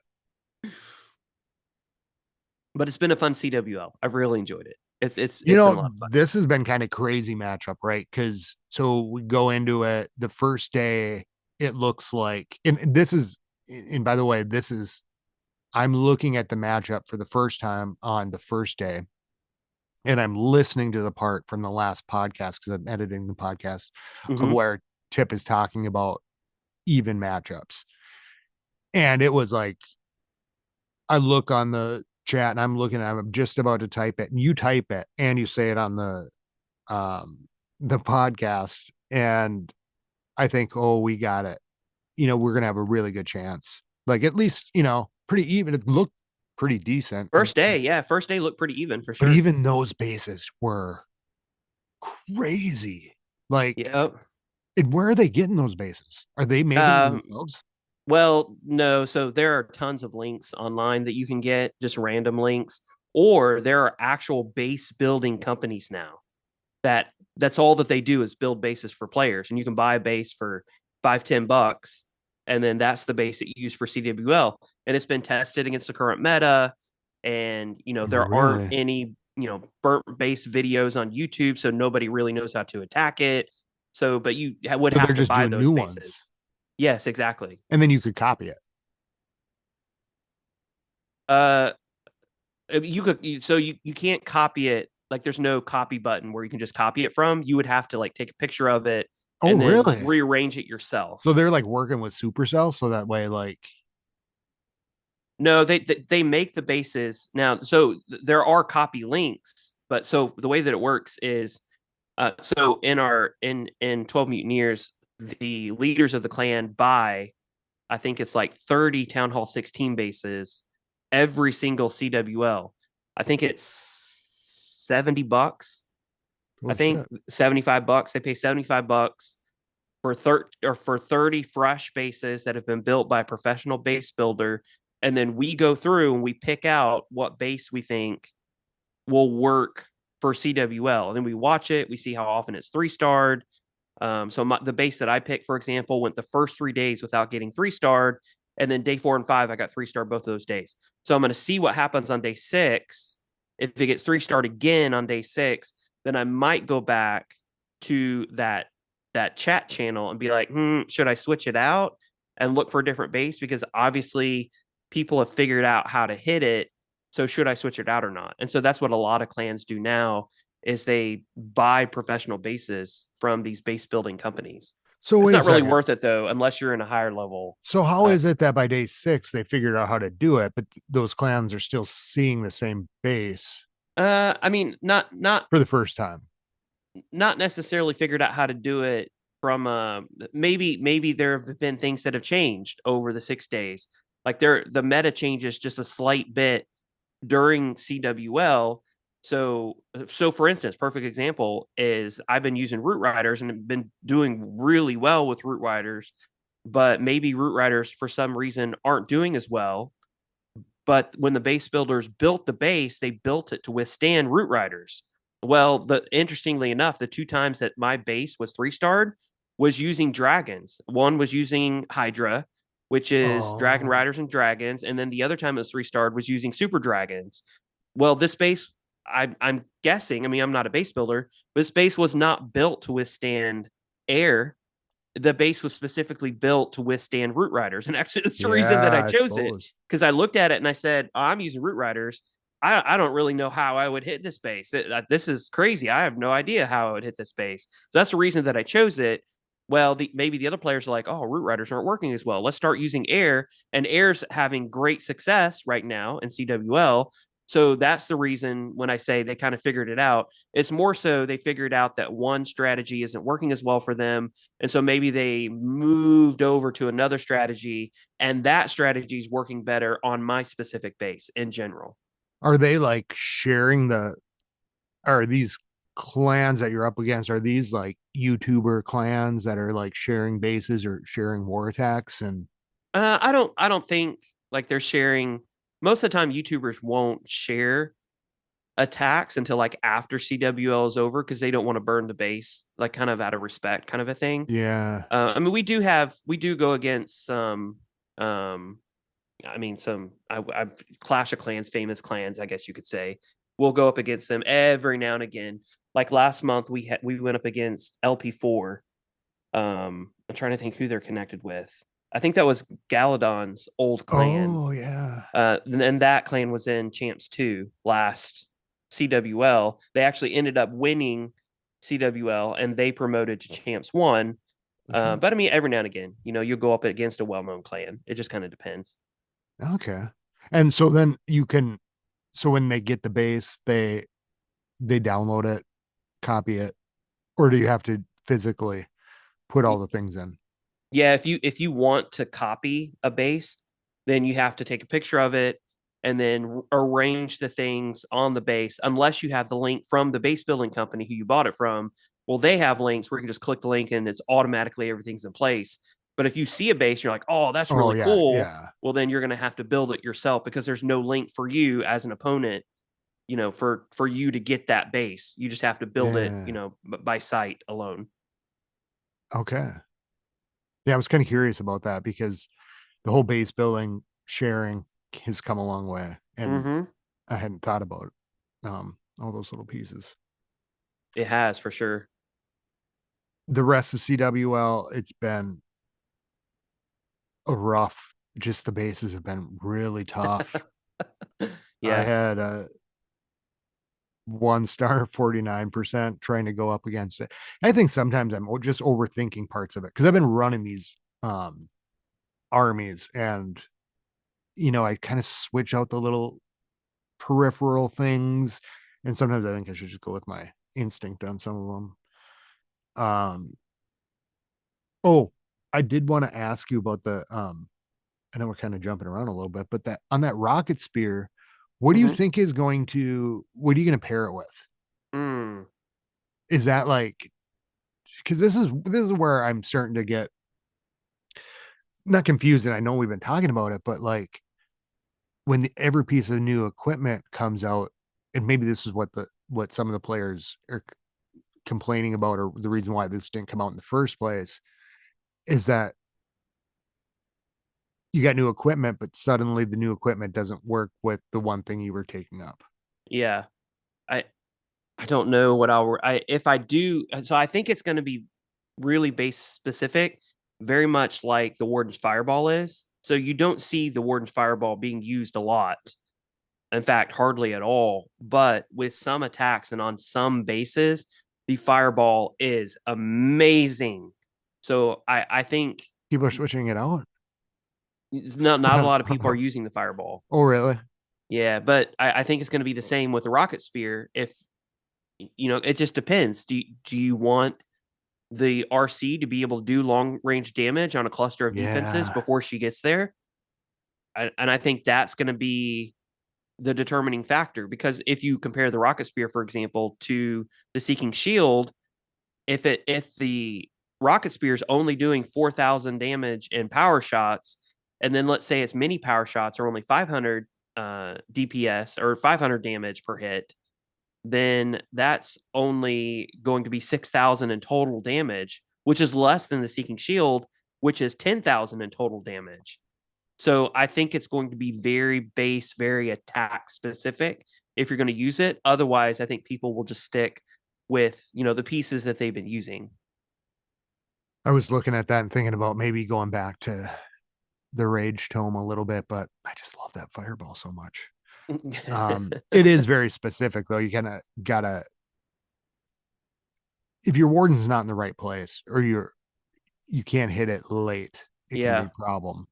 but it's been a fun CWL. I've really enjoyed it. You It's been a know, lot of fun. this has been kind of crazy matchup, right? Because so we go into it the first day, it looks like, and this is, and by the way, this is, I'm looking at the matchup for the first time on the first day, and I'm listening to the part from the last podcast because I'm editing the podcast of Hmm. where Tip is talking about even matchups. And it was like, I look on the chat and I'm looking, I'm just about to type it, and you type it and you say it on the podcast, and I think, oh, we got it. We're gonna have a really good chance. Like at least, pretty even. It looked pretty decent. First day, yeah, first day looked pretty even for But sure. even those bases were crazy. Like, Yep. where are they getting those bases? Are they making them Um, themselves? well, no. So there are tons of links online that you can get, just random links, or there are actual base building companies now that's all that they do is build bases for players, and you can buy a base for $5-10, and then that's the base that you use for CWL, and it's been tested against the current meta, and there aren't Really? any burnt base videos on YouTube, so nobody really knows how to attack it. So, but you would So they're have to just buy doing new those ones, bases. Yes, exactly. and then you could copy it. Uh, you could so you can't copy it. Like there's no copy button where you can just copy it from. You would have to like take a picture of it Oh, and then really? rearrange it So yourself. they're like working with Supercell, so that way, like, No, they make the bases now. So there are copy links, but so the way that it works is, so in 12 Mutineers, the leaders of the clan buy, I think it's like 30 Town Hall 16 bases every single CWL. I think it's $70. I holy think shit. $75. They pay $75 for 30 fresh bases that have been built by a professional base builder, and then we go through and we pick out what base we think will work for CWL, and then we watch it. We see how often it's 3-starred. So the base that I picked, for example, went the first 3 days without getting 3-starred, and then day 4 and 5 I got 3-starred both of those days. So I'm going to see what happens on day 6. If it gets 3-starred again on day 6, then I might go back to that chat channel and be like, should I switch it out and look for a different base? Because obviously people have figured out how to hit it. So should I switch it out or not? And so that's what a lot of clans do now is they buy professional bases from these base building companies. So It's wait a not really second. worth it though, unless you're in a higher level. So how Uh, is it that by day 6 they figured out how to do it, but those clans are still seeing the same base I mean, for the first time? not necessarily figured out how to do it from maybe there have been things that have changed over the 6 days. Like the meta changes just a slight bit during CWL. So for instance, perfect example is I've been using Root Riders and been doing really well with Root Riders, but maybe Root Riders for some reason aren't doing as well. But when the base builders built the base, they built it to withstand Root Riders. Well, interestingly enough, the 2 times that my base was 3-starred was using dragons. One was using Hydra, which is Dragon Oh, Riders and Dragons, and then the other time it was 3-starred was using Super Dragons. Well, this base, I'm guessing. I mean, I'm not a base builder, but this base was not built to withstand air. The base was specifically built to withstand Root Riders, and actually, that's the reason that I yeah, I chose it suppose. because I looked at it and I said, oh, I'm using Root Riders. I don't really know how I would hit this base. This is crazy. I have no idea how I would hit this base. So that's the reason that I chose it. Well, maybe the other players are like, oh, Root Riders aren't working as well. Let's start using Air, and Air's having great success right now in CWL. So that's the reason when I say they kind of figured it out. It's more so they figured out that one strategy isn't working as well for them. And so maybe they moved over to another strategy, and that strategy is working better on my specific base in general. Are they like sharing are these clans that you're up against, are these like YouTuber clans that are like sharing bases or sharing war attacks? And I don't think like they're sharing. Most of the time, YouTubers won't share attacks until like after CWL is over because they don't want to burn the base, like kind of out of respect, kind of a thing. yeah, I mean, we do go against some um I mean, I Clash of Clans, famous clans, I guess you could say. We'll go up against them every now and again. Like last month, we went up against LP4. I'm trying to think who they're connected with. I think that was Galadon's old clan. Oh yeah. And that clan was in Champs 2 last CWL. They actually ended up winning CWL and they promoted to Champs 1. Sure. But I mean, every now and again, you'll go up against a well known clan. It just kind of depends. Okay. And so then you can, so when they get the base, they download it, copy it, or do you have to physically put all the things in? Yeah, if you want to copy a base, then you have to take a picture of it and then arrange the things on the base unless you have the link from the base building company who you bought it from. Well, they have links where you can just click the link and it's automatically everything's in place. But if you see a base, you're like, oh, that's Oh really yeah, cool. yeah. Well, then you're going to have to build it yourself because there's no link for you as an opponent, for you to get that base. You just have to build it, Yeah. by sight alone. Okay. Yeah, I was kind of curious about that because the whole base building sharing has come a long way, and Mm-hmm. I hadn't thought about all those little pieces. It has for sure. The rest of CWL, it's been a rough. Just the bases have been really tough. I Yeah. had a 1 star 49% trying to go up against it. I think sometimes I'm just overthinking parts of it because I've been running these armies, and I kind of switch out the little peripheral things, and sometimes I think I should just go with my instinct on some of them. Oh, I did want to ask you about the I know we're kind of jumping around a little bit, but that on that rocket spear, what do you Mm-hmm. think is going to what are you going to pair it with? Mm. Is that like, because this is where I'm starting to get not confused, and I know we've been talking about it, but like when every piece of new equipment comes out, and maybe this is what some of the players are complaining about, or the reason why this didn't come out in the first place, is that you got new equipment, but suddenly the new equipment doesn't work with the one thing you were taking up. Yeah. I I don't know what I if I do, so I think it's going to be really base specific, very much like the Warden's Fireball is. So you don't see the Warden's Fireball being used a lot. In fact, hardly at all. But with some attacks and on some bases, the Fireball is amazing. So I think People are switching it out. not a lot of people are using the Fireball. Oh, really? Yeah, but I think it's going to be the same with the Rocket Spear. If it just depends. Do you want the RC to be able to do long range damage on a cluster of defenses Yeah. before she gets there? And I think that's going to be the determining factor because if you compare the Rocket Spear, for example, to the Seeking Shield, if the Rocket Spear is only doing 4,000 damage in power shots, and then let's say its mini power shots are only 500 DPS or 500 damage per hit, then that's only going to be 6,000 in total damage, which is less than the Seeking Shield, which is 10,000 in total damage. So I think it's going to be very base, very attack specific if you're going to use it. Otherwise, I think people will just stick with, the pieces that they've been using. I was looking at that and thinking about maybe going back to the Rage Tome a little bit, but I just love that fireball so much. It is very specific though. You kind of gotta, if your warden's not in the right place or you can't hit it late, it can be Yeah. a problem.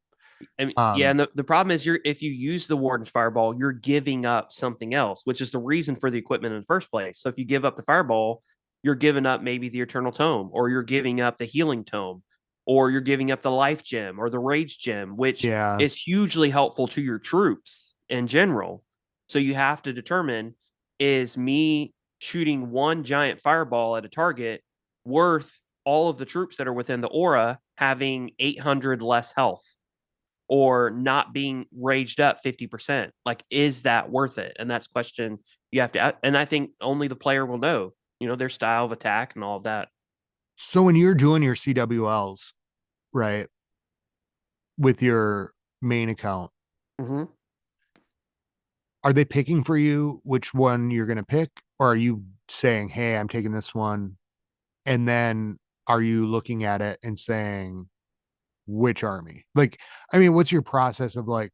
I mean, yeah, Um, and the problem is if you use the Warden's Fireball, you're giving up something else, which is the reason for the equipment in the first place. So if you give up the Fireball, you're giving up maybe the Eternal Tome, or you're giving up the Healing Tome, or you're giving up the Life Gem or the Rage Gem, which yeah. is hugely helpful to your troops in general. So you have to determine, is me shooting one giant fireball at a target worth all of the troops that are within the aura having 800 less health? Or not being raged up 50%. Like, is that worth it? And that's a question you have to, and I think only the player will know, their style of attack and all of that. So when you're doing your CWLs, right, with your main account, Hmm. Are they picking for you which one you're going to pick? Or are you saying, hey, I'm taking this one? And then are you looking at it and saying, which army? Like, I mean, what's your process of like,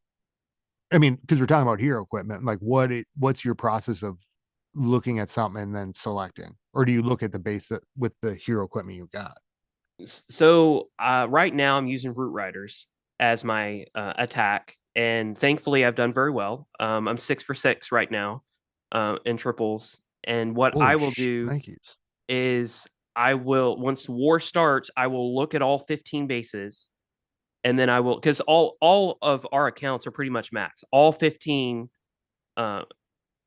I mean, because we're talking about hero equipment, like what's your process of looking at something and then selecting? Or do you look at the base that, with the hero equipment you've got? So right now I'm using Root Riders as my attack, and thankfully I've done very well. I'm 6 for 6 right now in triples, and what I Holy will do shnikes. is I will, once war starts, I will look at all 15 bases, and then I will, because all of our accounts are pretty much max. All 15 uh,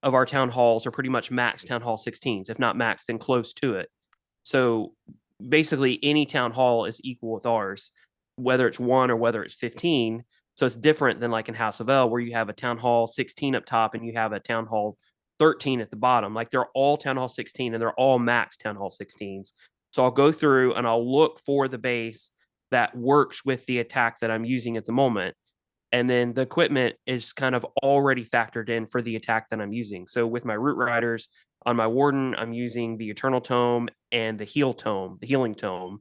of our town halls are pretty much max town hall 16s, if not max, then close to it. So basically, any town hall is equal with ours, whether it's one or whether it's 15. So it's different than like in House of L, where you have a town hall 16 up top and you have a town hall 13 at the bottom. Like they're all town hall 16 and they're all max town hall 16s. So I'll go through and I'll look for the base that works with the attack that I'm using at the moment. And then the equipment is kind of already factored in for the attack that I'm using. So with my Root Riders on my Warden, I'm using the Eternal Tome and the Heal Tome, the Healing Tome,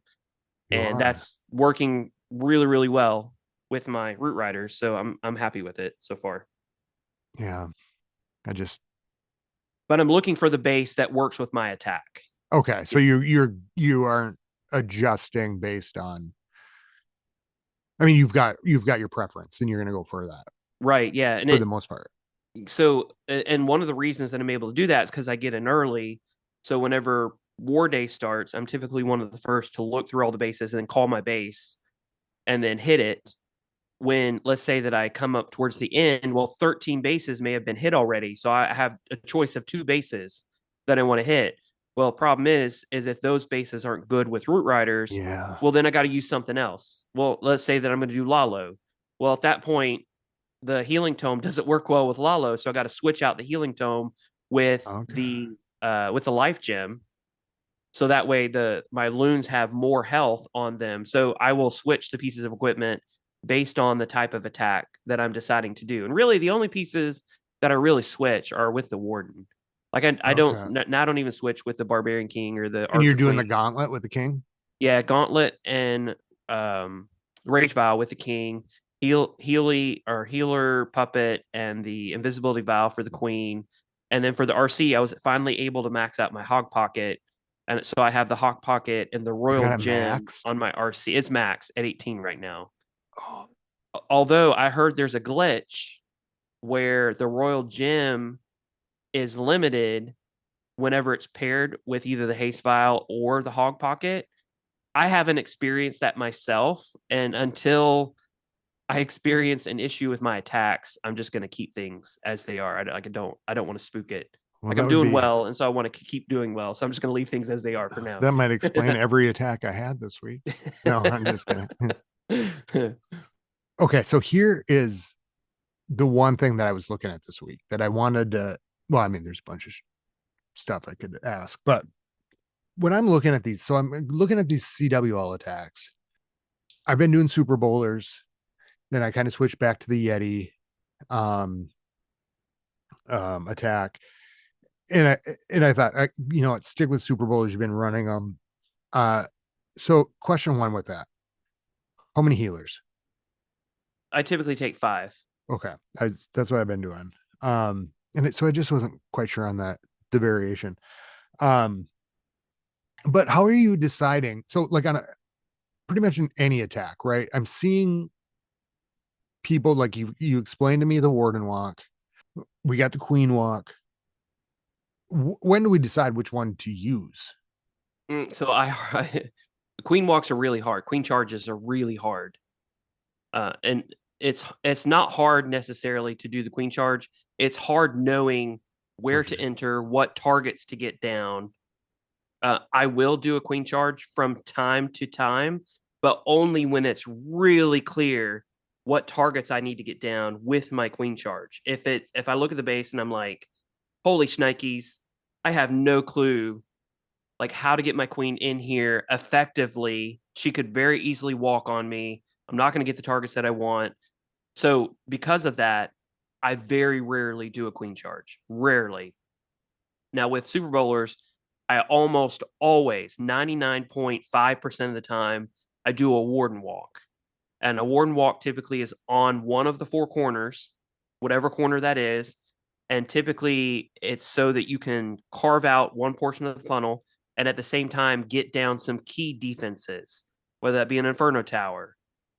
You and are. that's working really, really well with my Root Riders. So I'm happy with it so far. Yeah. I just, But I'm looking for the base that works with my attack. okay. So you aren't adjusting based on, I mean, you've got your preference and you're going to go for that Right, yeah, and for the it most part. so and one of the reasons that I'm able to do that is because I get in early. So whenever War Day starts, I'm typically one of the first to look through all the bases and then call my base and then hit it. When let's say that I come up towards the end, well, 13 bases may have been hit already. So I have a choice of 2 bases that I want to hit. Well, problem is if those bases aren't good with Root Riders, Yeah. well, then I got to use something else. Well, let's say that I'm going to do Lalo. Well, at that point, the healing tome doesn't work well with Lalo, so I got to switch out the healing tome Okay. with the life gem, so that way the my loons have more health on them. So I will switch the pieces of equipment based on the type of attack that I'm deciding to do. And really, the only pieces that I really switch are with the warden. Like I don't Okay. now I don't even switch with the barbarian king or the And you're archer doing the queen. gauntlet with the king? Yeah, gauntlet and rage vial with the king, healy or healer puppet, and the invisibility vial for the queen. And then for the RC, I was finally able to max out my hog pocket, and so I have the hog pocket and the You royal got it gem maxed? on my RC. It's max at 18 right now. Oh, Although I heard there's a glitch where the royal gem is limited whenever it's paired with either the haste vial or the hog pocket. I haven't experienced that myself, and until I experience an issue with my attacks, I'm just going to keep things as they are. I don't want to spook it. well, Like that I'm would doing be, well, and so I want to keep doing well. So I'm just going to leave things as they are for now. that might explain every attack I had this week. No, I'm just kidding. Okay. So here is the one thing that I was looking at this week that I wanted to, well, I mean, there's a bunch of stuff I could ask, but when I'm looking at these, so I'm looking at these CWL attacks. I've been doing Super Bowlers, then I kind of switched back to the Yeti um attack. And I thought, you know what, stick with Super Bowlers. You've been running them. So question one with that: how many healers? I typically take 5. Okay, that's what I've been doing. So I just wasn't quite sure on that the variation. Um, but how are you deciding? So like on a pretty much in any attack, right? I'm seeing people like you explained to me the Warden walk. We got the Queen walk. When do we decide which one to use? So queen walks are really hard. Queen charges are really hard. And it's not hard necessarily to do the queen charge. It's hard knowing where to enter, what targets to get down. I will do a queen charge from time to time, but only when it's really clear what targets I need to get down with my queen charge. If I look at the base and I'm like, holy shnikes, I have no clue like how to get my queen in here effectively. She could very easily walk on me. I'm not going to get the targets that I want. So because of that, I very rarely do a queen charge. Rarely. Now with Super Bowlers, I almost always, 99.5% of the time, I do a warden walk. And a warden walk typically is on one of the four corners, whatever corner that is. And typically it's so that you can carve out one portion of the funnel and at the same time get down some key defenses, whether that be an Inferno Tower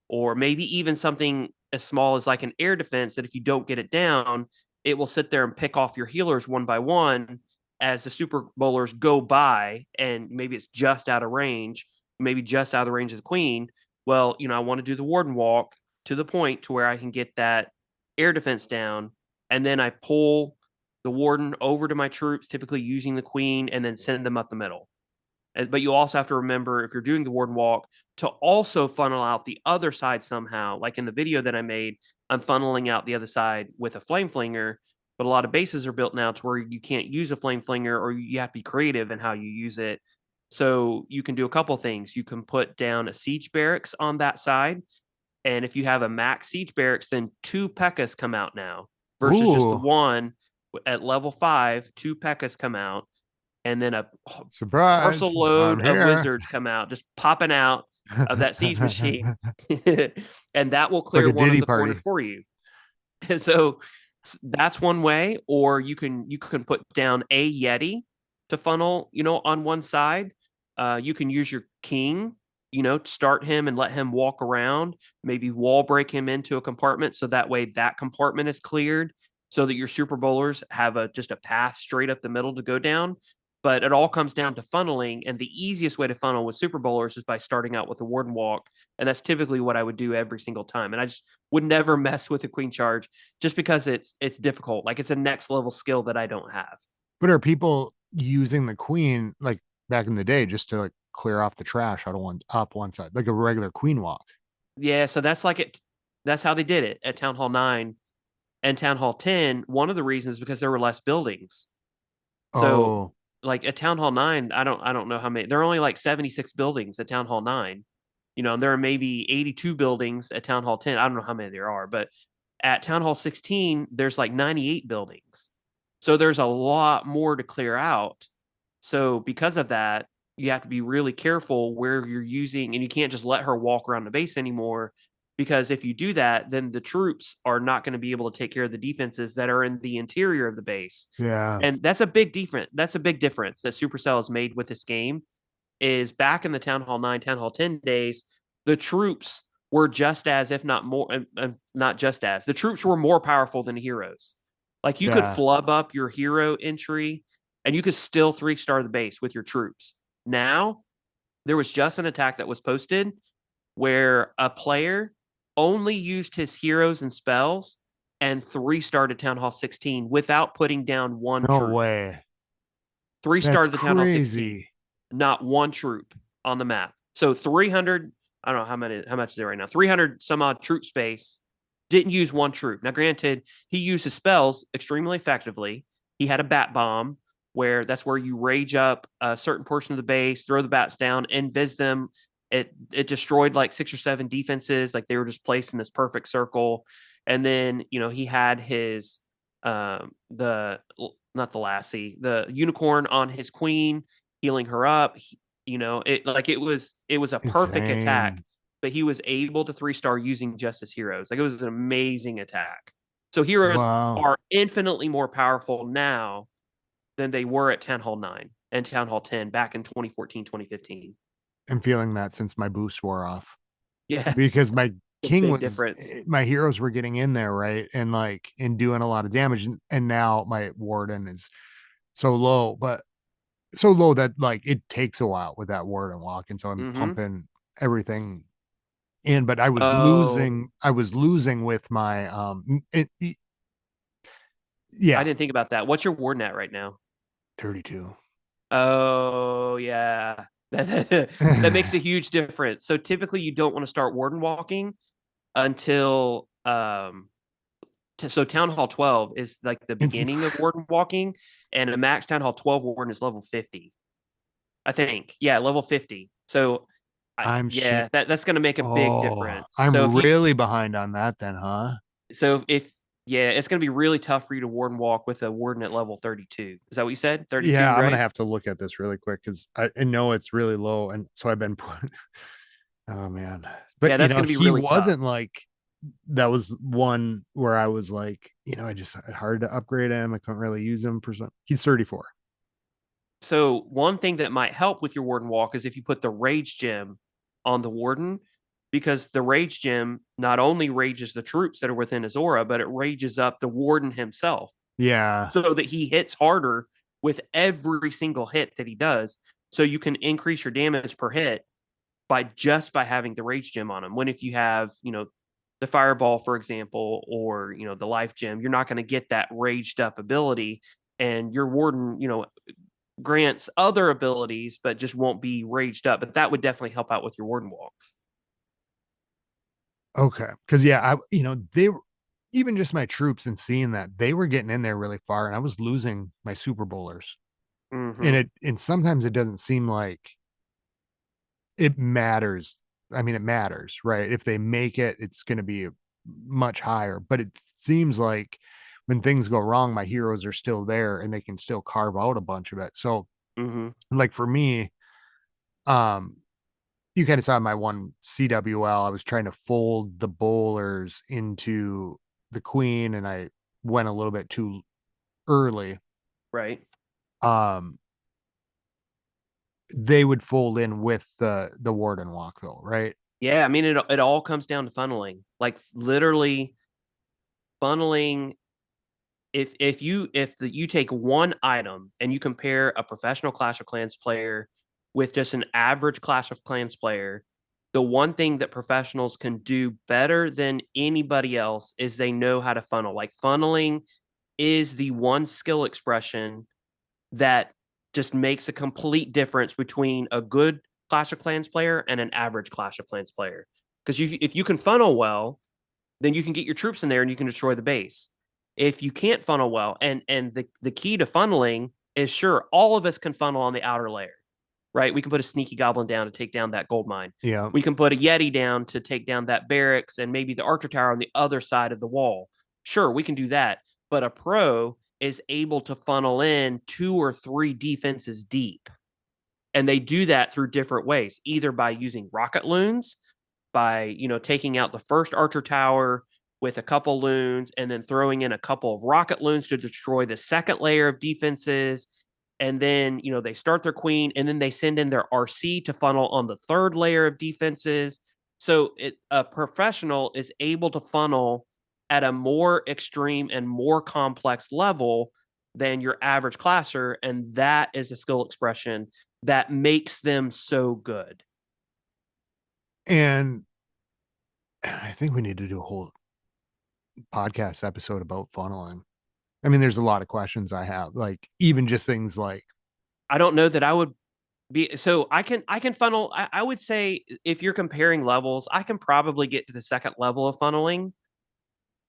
or maybe even something as small as like an air defense that if you don't get it down, it will sit there and pick off your healers one by one as the Super Bowlers go by, and maybe it's just out of range, maybe just out of the range of the queen. Well, I want to do the warden walk to the point to where I can get that air defense down, and then I pull the warden over to my troops, typically using the queen, and then send them up the middle. But you also have to remember, if you're doing the warden walk, to also funnel out the other side somehow. Like in the video that I made, I'm funneling out the other side with a flame flinger. But a lot of bases are built now to where you can't use a flame flinger, or you have to be creative in how you use it. So you can do a couple things. You can put down a siege barracks on that side. And if you have a max siege barracks, then two P.E.K.K.A.s come out now versus just the Ooh, one. At level 5, two P.E.K.K.A.s come out, and then a surprise. parcel load I'm of here. wizards come out, just popping out of that siege machine, and that will Like clear a one of Diddy the corners party. for you. And so that's one way, or you can put down a Yeti to funnel, on one side. You can use your king, start him and let him walk around, maybe wall break him into a compartment so that way that compartment is cleared so that your super bowlers have just a path straight up the middle to go down. But it all comes down to funneling, and the easiest way to funnel with super bowlers is by starting out with a warden walk, and that's typically what I would do every single time. And I just would never mess with a queen charge just because it's difficult. Like it's a next level skill that I don't have. But are people using the queen like back in the day just to like clear off the trash out of one side, like a regular queen walk? Yeah, so that's like it. That's how they did it at Town Hall 9 and Town Hall 10. One of the reasons is because there were less buildings. So Oh, like at Town Hall 9, I don't know how many. There are only like 76 buildings at Town Hall 9. And there are maybe 82 buildings at Town Hall 10. I don't know how many there are, but at Town Hall 16, there's like 98 buildings. So there's a lot more to clear out. So because of that, you have to be really careful where you're using, and you can't just let her walk around the base anymore. Because if you do that, then the troops are not going to be able to take care of the defenses that are in the interior of the base. yeah. And that's a big difference. That's a big difference that Supercell has made with this game. Is back in the Town Hall 9, Town Hall 10 days, the troops were just as, if not more, not just as, the troops were more powerful than heroes. Like you could Yeah. flub up your hero entry and you could still 3-star the base with your troops. Now, there was just an attack that was posted where a player only used his heroes and spells and 3-starred Town Hall 16 without putting down one No troop. way. That's 3-starred the Town Hall 16, crazy. not one troop on the map. So 300, I don't know how much is there right now, 300 some odd troop space, didn't use one troop. Now, granted, he used his spells extremely effectively. He had a bat bomb where that's where you rage up a certain portion of the base, throw the bats down, invis them. It destroyed like 6 or 7 defenses, like they were just placed in this perfect circle. And then he had his the not the lassie, the unicorn on his queen, healing her up. It was a perfect attack, Insane. but he was able to 3-star using just his heroes. Like it was an amazing attack. So heroes Wow. are infinitely more powerful now than they were at Town Hall 9 and Town Hall 10 back in 2014, 2015. I'm feeling that since my boost wore off Yeah, because my a king big was difference. my heroes were getting in there, right? And like and doing a lot of damage. And now my warden is so low, but so low that like it takes a while with that warden walk. And so I'm Mm-hmm. pumping everything in, but Oh, I was losing with my I yeah, didn't think about that. What's your warden at right now? 32. Oh, yeah. That makes a huge difference. So typically you don't want to start warden walking until so Town Hall 12 is like the It's beginning of warden walking, and a max Town Hall 12 warden is level 50. I think. Yeah, level 50. So I'm shit. yeah, that's going to make a big Oh, difference. I'm So if you really behind on that then, huh? So if yeah, it's going to be really tough for you to warden walk with a warden at level 32. Is that what you said? 32, Yeah, I'm gonna right? have to look at this really quick because I know it's really low, and so I've been put. Oh man, Yeah, but that's going to be he really tough. wasn't like that. Was one where I was like, I just hard to upgrade him. I couldn't really use him for some. He's 34. So one thing that might help with your warden walk is if you put the rage gem on the warden, because the rage gem not only rages the troops that are within his aura, but it rages up the warden himself Yeah. so that he hits harder with every single hit that he does. So you can increase your damage per hit by having the rage gem on him. When if you have, the fireball, for example, or the life gem, you're not going to get that raged up ability. And your warden, grants other abilities, but just won't be raged up. But that would definitely help out with your warden walks. Okay. Because yeah, they were even just my troops and seeing that they were getting in there really far, and I was losing my super bowlers, Mm-hmm. and sometimes it doesn't seem like it matters. I mean, it matters, right? If they make it, it's going to be much higher. But it seems like when things go wrong, my heroes are still there and they can still carve out a bunch of it. So, Mm-hmm. like for me, um, you kind of saw my one CWL. I was trying to fold the bowlers into the queen, and I went a little bit too early. Right. Um, they would fold in with the warden walk, though, right? Yeah. I mean, it all comes down to funneling. Like literally funneling. You take one item and you compare a professional Clash of Clans player with just an average Clash of Clans player, the one thing that professionals can do better than anybody else is they know how to funnel. Like funneling is the one skill expression that just makes a complete difference between a good Clash of Clans player and an average Clash of Clans player. Because if you can funnel well, then you can get your troops in there and you can destroy the base. If you can't funnel well, and the key to funneling is, sure, all of us can funnel on the outer layer, right? We can put a sneaky goblin down to take down that gold mine. Yeah. We can put a yeti down to take down that barracks and maybe the archer tower on the other side of the wall. Sure, we can do that. But a pro is able to funnel in 2 or 3 defenses deep. And they do that through different ways, either by using rocket loons, by taking out the first archer tower with a couple loons and then throwing in a couple of rocket loons to destroy the second layer of defenses, and then they start their queen and then they send in their RC to funnel on the third layer of defenses. So a professional is able to funnel at a more extreme and more complex level than your average classer, and that is a skill expression that makes them so good. And I think we need to do a whole podcast episode about funneling. I mean, there's a lot of questions I have, like even just things like, I don't know that I would be so I can funnel. I would say if you're comparing levels, I can probably get to the second level of funneling.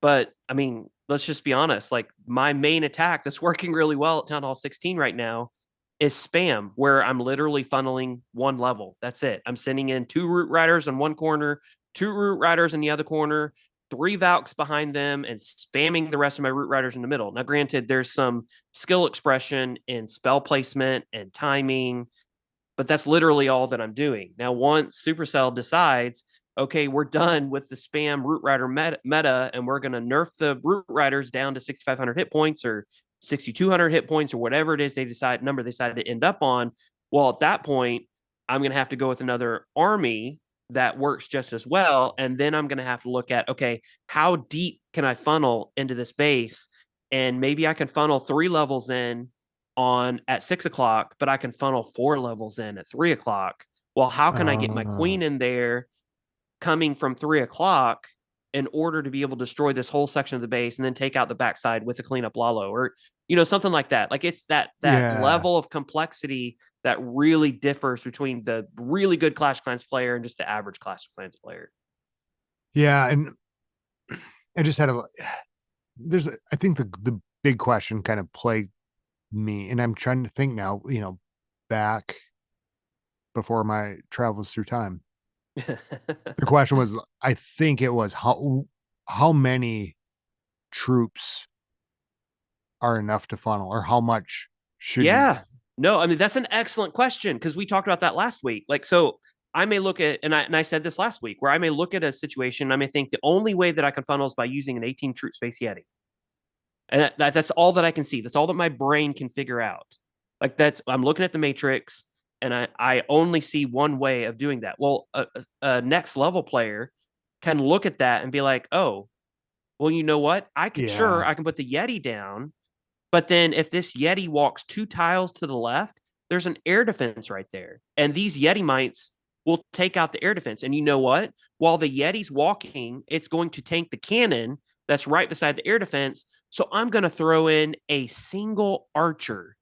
But I mean, let's just be honest. Like my main attack that's working really well at Town Hall 16 right now is spam, where I'm literally funneling one level. That's it. I'm sending in 2 root riders in one corner, 2 root riders in the other corner, 3 Valks behind them, and spamming the rest of my root riders in the middle. Now, granted, there's some skill expression in spell placement and timing, but that's literally all that I'm doing. Now, once Supercell decides, okay, we're done with the spam root rider meta and we're going to nerf the root riders down to 6,500 hit points or 6,200 hit points or whatever it is they decide to end up on. Well, at that point, I'm going to have to go with another army that works just as well. And then I'm going to have to look at, okay, how deep can I funnel into this base? And maybe I can funnel 3 levels in on at 6 o'clock, but I can funnel 4 levels in at 3 o'clock. Well, how can I get my uh, queen in there coming from 3 o'clock in order to be able to destroy this whole section of the base and then take out the backside with a cleanup Lalo or something like that. Like it's that yeah, level of complexity that really differs between the really good Clash of Clans player and just the average Clash of Clans player. yeah, and I just had a I think the big question kind of plagued me, and I'm trying to think now, back before my travels through time. The question was, I think it was how many troops are enough to funnel, or how much should you? Yeah. No, I mean that's an excellent question because we talked about that last week. Like, so I may look at, and I said this last week, where I may look at a situation, I may think the only way that I can funnel is by using an 18 troop space Yeti, and that's all that I can see. That's all that my brain can figure out. Like, that's, I'm looking at the matrix, and I only see one way of doing that. Well, a next level player can look at that and be like, oh, well, you know what? Yeah, I can put the Yeti down, but then if this Yeti walks 2 tiles to the left, there's an air defense right there. And these Yeti mites will take out the air defense. And you know what? While the Yeti's walking, it's going to tank the cannon that's right beside the air defense. So I'm going to throw in a single archer.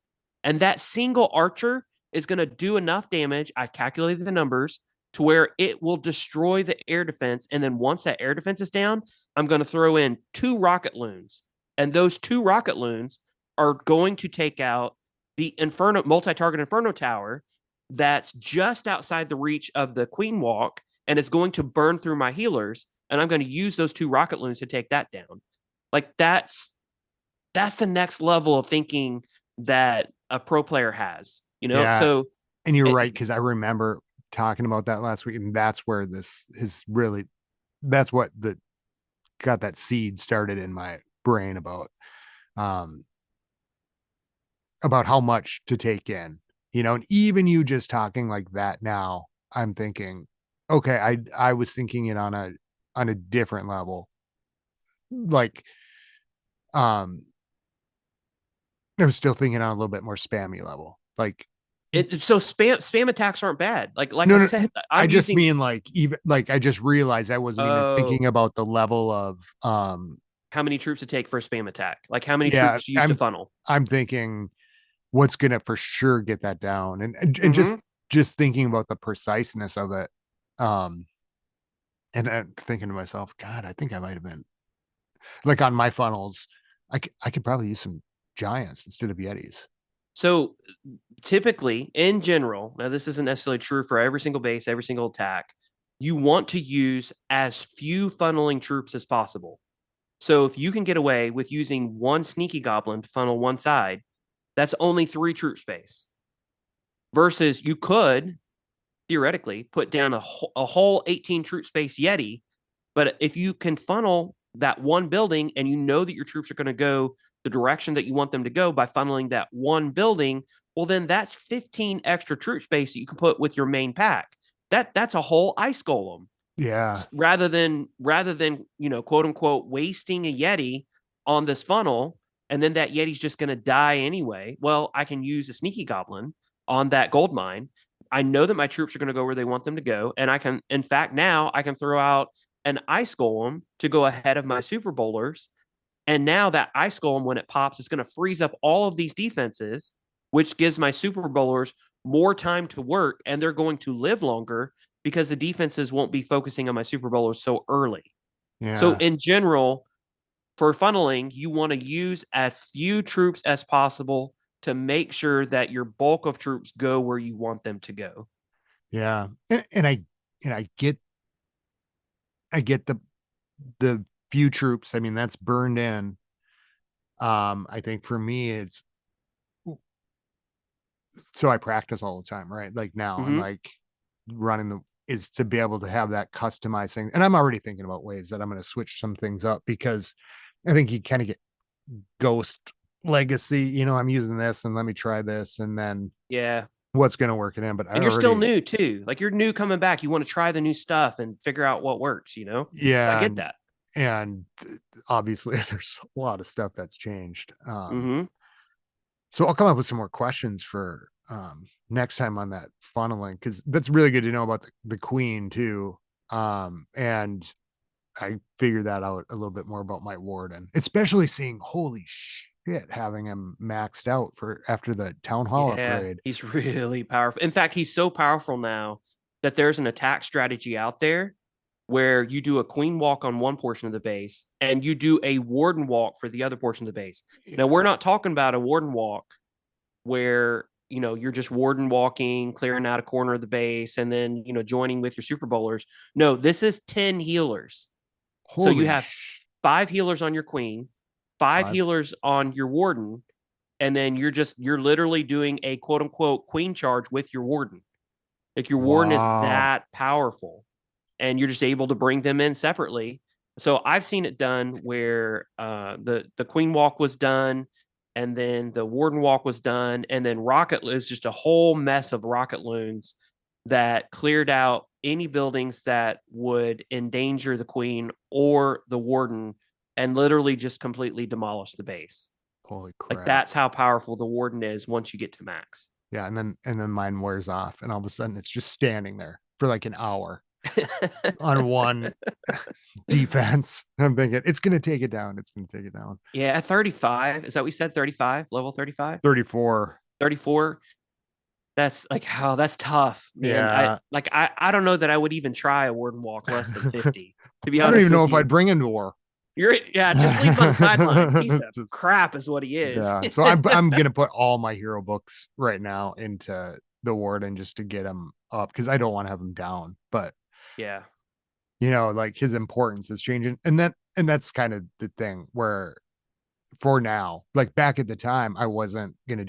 And that single archer is going to do enough damage. I've calculated the numbers to where it will destroy the air defense. And then once that air defense is down, I'm going to throw in 2 rocket loons. And those 2 rocket loons are going to take out the Inferno multi-target Inferno tower that's just outside the reach of the Queen Walk, and it's going to burn through my healers. And I'm going to use those 2 rocket loons to take that down. Like, that's the next level of thinking that a pro player has. yeah, So and you're right, it, because I remember talking about that last week, and that's where this is really, that's what the got that seed started in my brain um about how much to take in, and even you just talking like that now, I'm thinking, okay, I was thinking it on a different level. Like, um, I'm still thinking on a little bit more spammy level. Like, so spam attacks aren't bad. Like no, I no, said, I I'm just using. mean like even like I just realized I wasn't even Oh, thinking about the level of how many troops to take for a spam attack? Like, how many yeah, troops to use to funnel? I'm thinking what's gonna for sure get that down, and Mm-hmm. just thinking about the preciseness of it. Um, and I'm thinking to myself, God, I think I might have been like on my funnels, I could probably use some giants instead of Yetis. So typically, in general, now this isn't necessarily true for every single base, every single attack, you want to use as few funneling troops as possible. So if you can get away with using one sneaky goblin to funnel one side, that's only 3 troop space. Versus you could theoretically put down a whole 18 troop space Yeti. But if you can funnel that one building and you know that your troops are going to go the direction that you want them to go by funneling that one building, well, then that's 15 extra troop space that you can put with your main pack. That's a whole ice golem. Yeah, Rather than quote unquote wasting a Yeti on this funnel, and then that Yeti's just going to die anyway. Well, I can use a sneaky goblin on that gold mine. I know that my troops are going to go where they want them to go, and I can, in fact, now I can throw out an ice golem to go ahead of my super bowlers. And now that ice golem, when it pops, is going to freeze up all of these defenses, which gives my super bowlers more time to work, and they're going to live longer because the defenses won't be focusing on my super bowlers so early. So yeah, in general, for funneling, you want to use as few troops as possible to make sure that your bulk of troops go where you want them to go. yeah, and I get the few troops. I mean, that's burned in. I think for me, it's so I practice all the time, right? Like now, and Mm-hmm. like running the is to be able to have that customizing. And I'm already thinking about ways that I'm going to switch some things up because I think you kind of get ghost legacy. I'm using this and let me try this, and then Yeah. what's going to work it in. But I And you're still already, new too. Like, you're new coming back. You want to try the new stuff and figure out what works. So I yeah, get that. and obviously there's a lot of stuff that's changed. Mm-hmm. So I'll come up with some more questions for next time on that funneling, because that's really good to know about the queen too. And I figured that out a little bit more about my warden, especially seeing holy shit having him maxed out for after the town hall Yeah, upgrade. he's really powerful. In fact, he's so powerful now that there's an attack strategy out there where you do a queen walk on one portion of the base and you do a warden walk for the other portion of the base. Now, we're not talking about a warden walk where you're just warden walking, clearing out a corner of the base, and then joining with your super bowlers. No, this is 10 healers. So you Holy have 5 healers on your queen, 5 Five. healers on your warden, and then you're literally doing a quote unquote queen charge with your warden. Like your warden is Wow. that powerful, and you're just able to bring them in separately. So I've seen it done where the queen walk was done, and then the warden walk was done, and then rocket is just a whole mess of rocket loons that cleared out any buildings that would endanger the queen or the warden, and literally just completely demolish the base. Holy Like crap. that's how powerful the warden is once you get to max. Yeah, and then mine wears off, and all of a sudden it's just standing there for like an hour on one defense. I'm thinking it's gonna take it down. It's gonna take it down. Yeah, at 35, is that what we said? 35, level 35? 34. 34. That's like, oh, that's tough, man. Yeah. I don't know that I would even try a warden walk less than 50, to be I don't honest even know with if I'd you. bring him to war. Yeah, just leave him on the sideline. Piece of Just- crap is what he is. yeah. So I'm gonna put all my hero books right now into the warden just to get him up because I don't want to have him down. But Yeah. like his importance is changing. And that's kind of the thing where for now, like back at the time, I wasn't gonna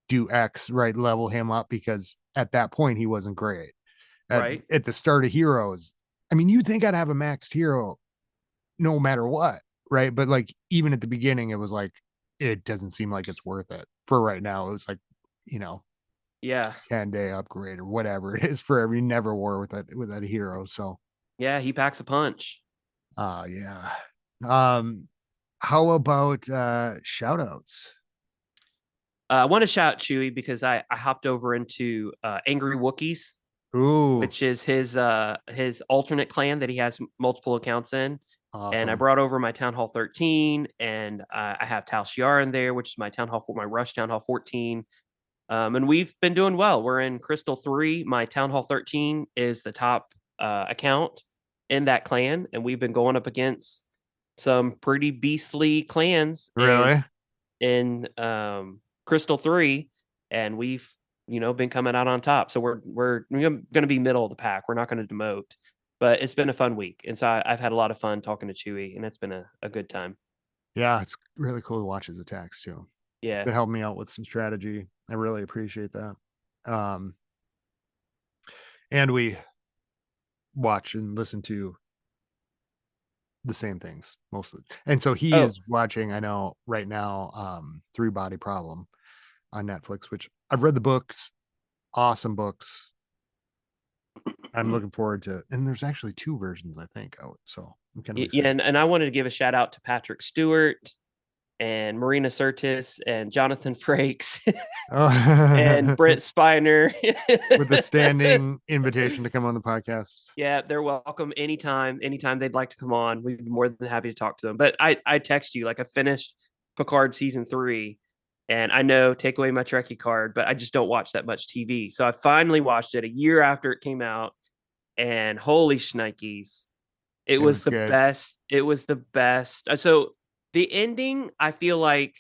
do X, right? Level him up because at that point he wasn't great. At Right. at the start of Heroes, I mean, you'd think I'd have a maxed hero no matter what, right? But like even at the beginning, it was like it doesn't seem like it's worth it for right now. It was like, you know, Yeah. 10-day upgrade or whatever it is for every never war with that hero. So Yeah, he packs a punch. yeah. Um how about shout outs? I want to shout Chewy because I hopped over into Angry Wookiees, Ooh, which is his alternate clan that he has multiple accounts in. And I awesome. brought over my Town Hall 13, and I have Tal Shiar in there, which is my my Rush Town Hall 14. And we've been doing well. We're in Crystal 3. My Town Hall 13 is the top account in that clan, and we've been going up against some pretty beastly clans Really? in Crystal 3, and we've been coming out on top. So we're going to be middle of the pack. We're not going to demote, but it's been a fun week, and so I've had a lot of fun talking to Chewy, and it's been a good time. Yeah, it's really cool to watch his attacks too. Yeah, It helped me out with some strategy. I really appreciate that. Um, and we watch and listen to the same things mostly. And so he oh, is watching, I know right now, Three Body Problem on Netflix, which I've read the books, awesome books. I'm looking forward to, and there's actually two versions, I think, out. So I'm kind of yeah, excited. and I wanted to give a shout out to Patrick Stewart and Marina Sirtis and Jonathan Frakes and Oh, Brent Spiner. with the standing invitation to come on the podcast. Yeah, they're welcome anytime. Anytime they'd like to come on, we'd be more than happy to talk to them. But I text you like I finished Picard season 3, and I know take away my Trekkie card, but I just don't watch that much TV. So I finally watched it a year after it came out, and holy shnikes, it It was was the good. best. It was the best. So the ending, I feel like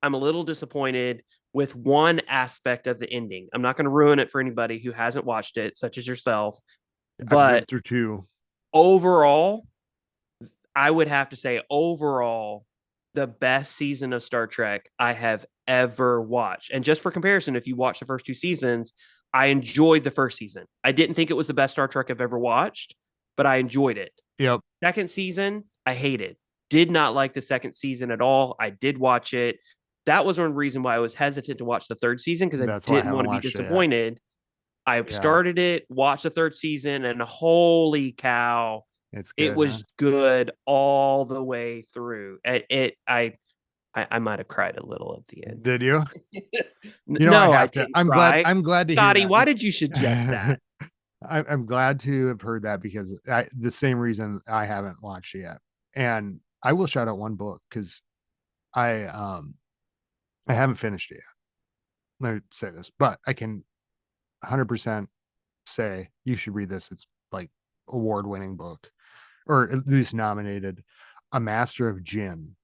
I'm a little disappointed with one aspect of the ending. I'm not going to ruin it for anybody who hasn't watched it, such as yourself. I've been But through two. overall, I would have to say overall, the best season of Star Trek I have ever watched. And just for comparison, if you watch the first two seasons, I enjoyed the first season. I didn't think it was the best Star Trek I've ever watched, but I enjoyed it. Yep. Second season, I hated. Did not like the second season at all. I did watch it. That was one reason why I was hesitant to watch the third season because I That's why I didn't haven't want to be watched it yet. disappointed. I Yeah. started it, watched the third season, and holy cow, It's it good, huh? was good all the way through. I might have cried a little at the end. Did you? I No, I have to. didn't I'm glad. cry. I'm glad to hear Scotty, that. why did you suggest that? I'm glad to have heard that because the same reason I haven't watched it yet. And I will shout out one book because I haven't finished it yet. Let me say this, but I can 100% say you should read this. It's like award-winning book, or at least nominated. A Master of Jin,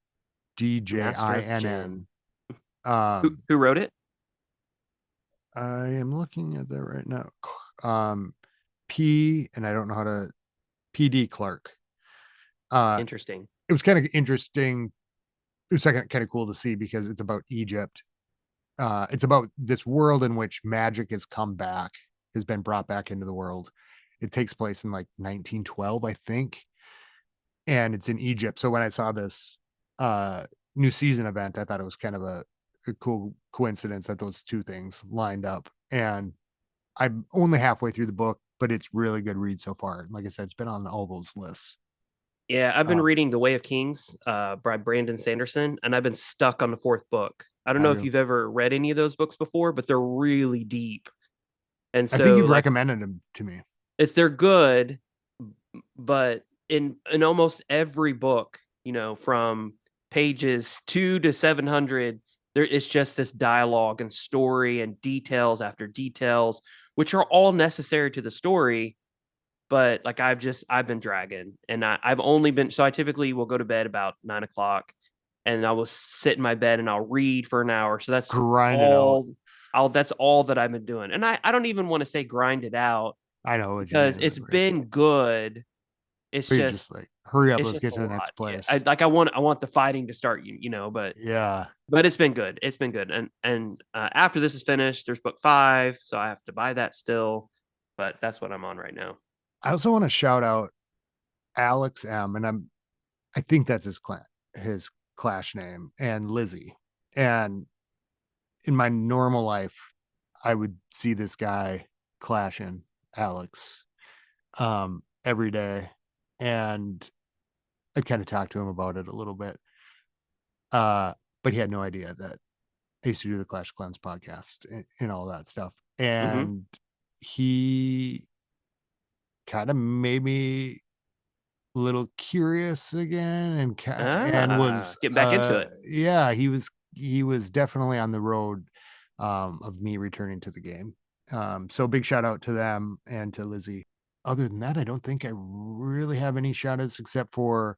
Master of Jin. Djinn. Who wrote it? I am looking at that right now. P, and I don't know how to, PD Clark. Uh, Interesting. it was kind of interesting it's kind of cool to see because it's about Egypt. It's about this world in which magic has come back, has been brought back into the world. It takes place in like 1912, I think, and it's in Egypt. So when I saw this new season event, I thought it was kind of a cool coincidence that those two things lined up. And I'm only halfway through the book, but it's really good read so far. Like I said, it's been on all those lists. Yeah, I've been Um, reading The Way of Kings, by Brandon Sanderson, and I've been stuck on the 4th book. I don't know have if you? you've ever read any of those books before, but they're really deep. And I think so, you've like, recommended them to me. they're good, but in almost every book, from pages 2 to 700, there is just this dialogue and story and details after details, which are all necessary to the story. But like I've been dragging, and I've only been so I typically will go to bed about 9 o'clock, and I will sit in my bed and I'll read for an hour. So that's Grind it out. all that's all that I've been doing. And I don't even want to say grind it out I know what you because mean. it's been good. It's But you're just just like, hurry up, it's let's just get a to the lot. next Yeah. place. I want the fighting to start, but Yeah. it's been good. It's been good. And after this is finished, there's book 5, so I have to buy that still. But that's what I'm on right now. I also want to shout out Alex M, and I think that's his Clash name, and Lizzie. And in my normal life, I would see this guy clashing Alex every day. And I'd kind of talk to him about it a little bit. But he had no idea that I used to do the Clash of Clans podcast and all that stuff. Hmm. And he kind of made me a little curious again and was Getting back into it. yeah, he was definitely on the road of me returning to the game. So big shout out to them and to Lizzie. Other than that, I don't think I really have any shout outs except for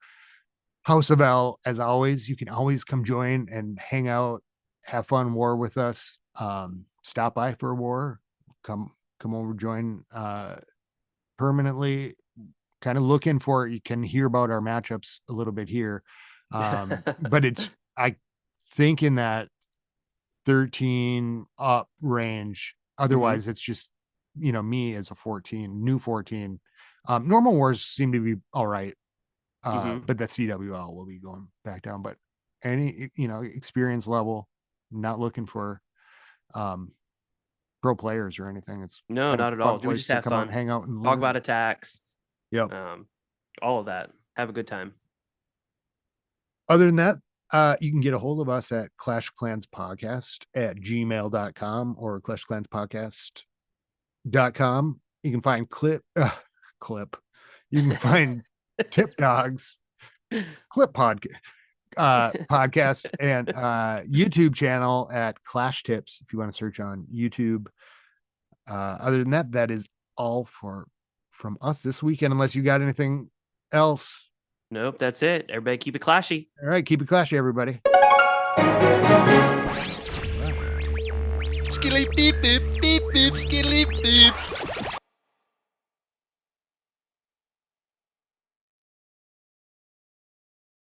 House of L. As always, you can always come join and hang out, have fun war with us. Stop by for a war, come over, join permanently. Kind of looking for, you can hear about our matchups a little bit here. But it's, I think, in that 13 up range. Otherwise, it's just, me as a 14, new 14. Normal wars seem to be all right. But the CWL will be going back down. But any, experience level, not looking for pro players or anything. It's No, kind of not at fun all. We place just to have come out fun, and hang out and talk learn. about attacks, Yep. all of that. Have a good time. Other than that, you can get a hold of us at Clash Clans Podcast at gmail.com or clashclanspodcast.com. You can find clip. You can find Tip Dogs Clip podcast and YouTube channel at Clash Tips if you want to search on YouTube. Other than that, that is all from us this weekend, unless you got anything else. Nope, that's it. Everybody keep it clashy. All right, keep it clashy, everybody. Skilly beep beep beep beep skilly beep.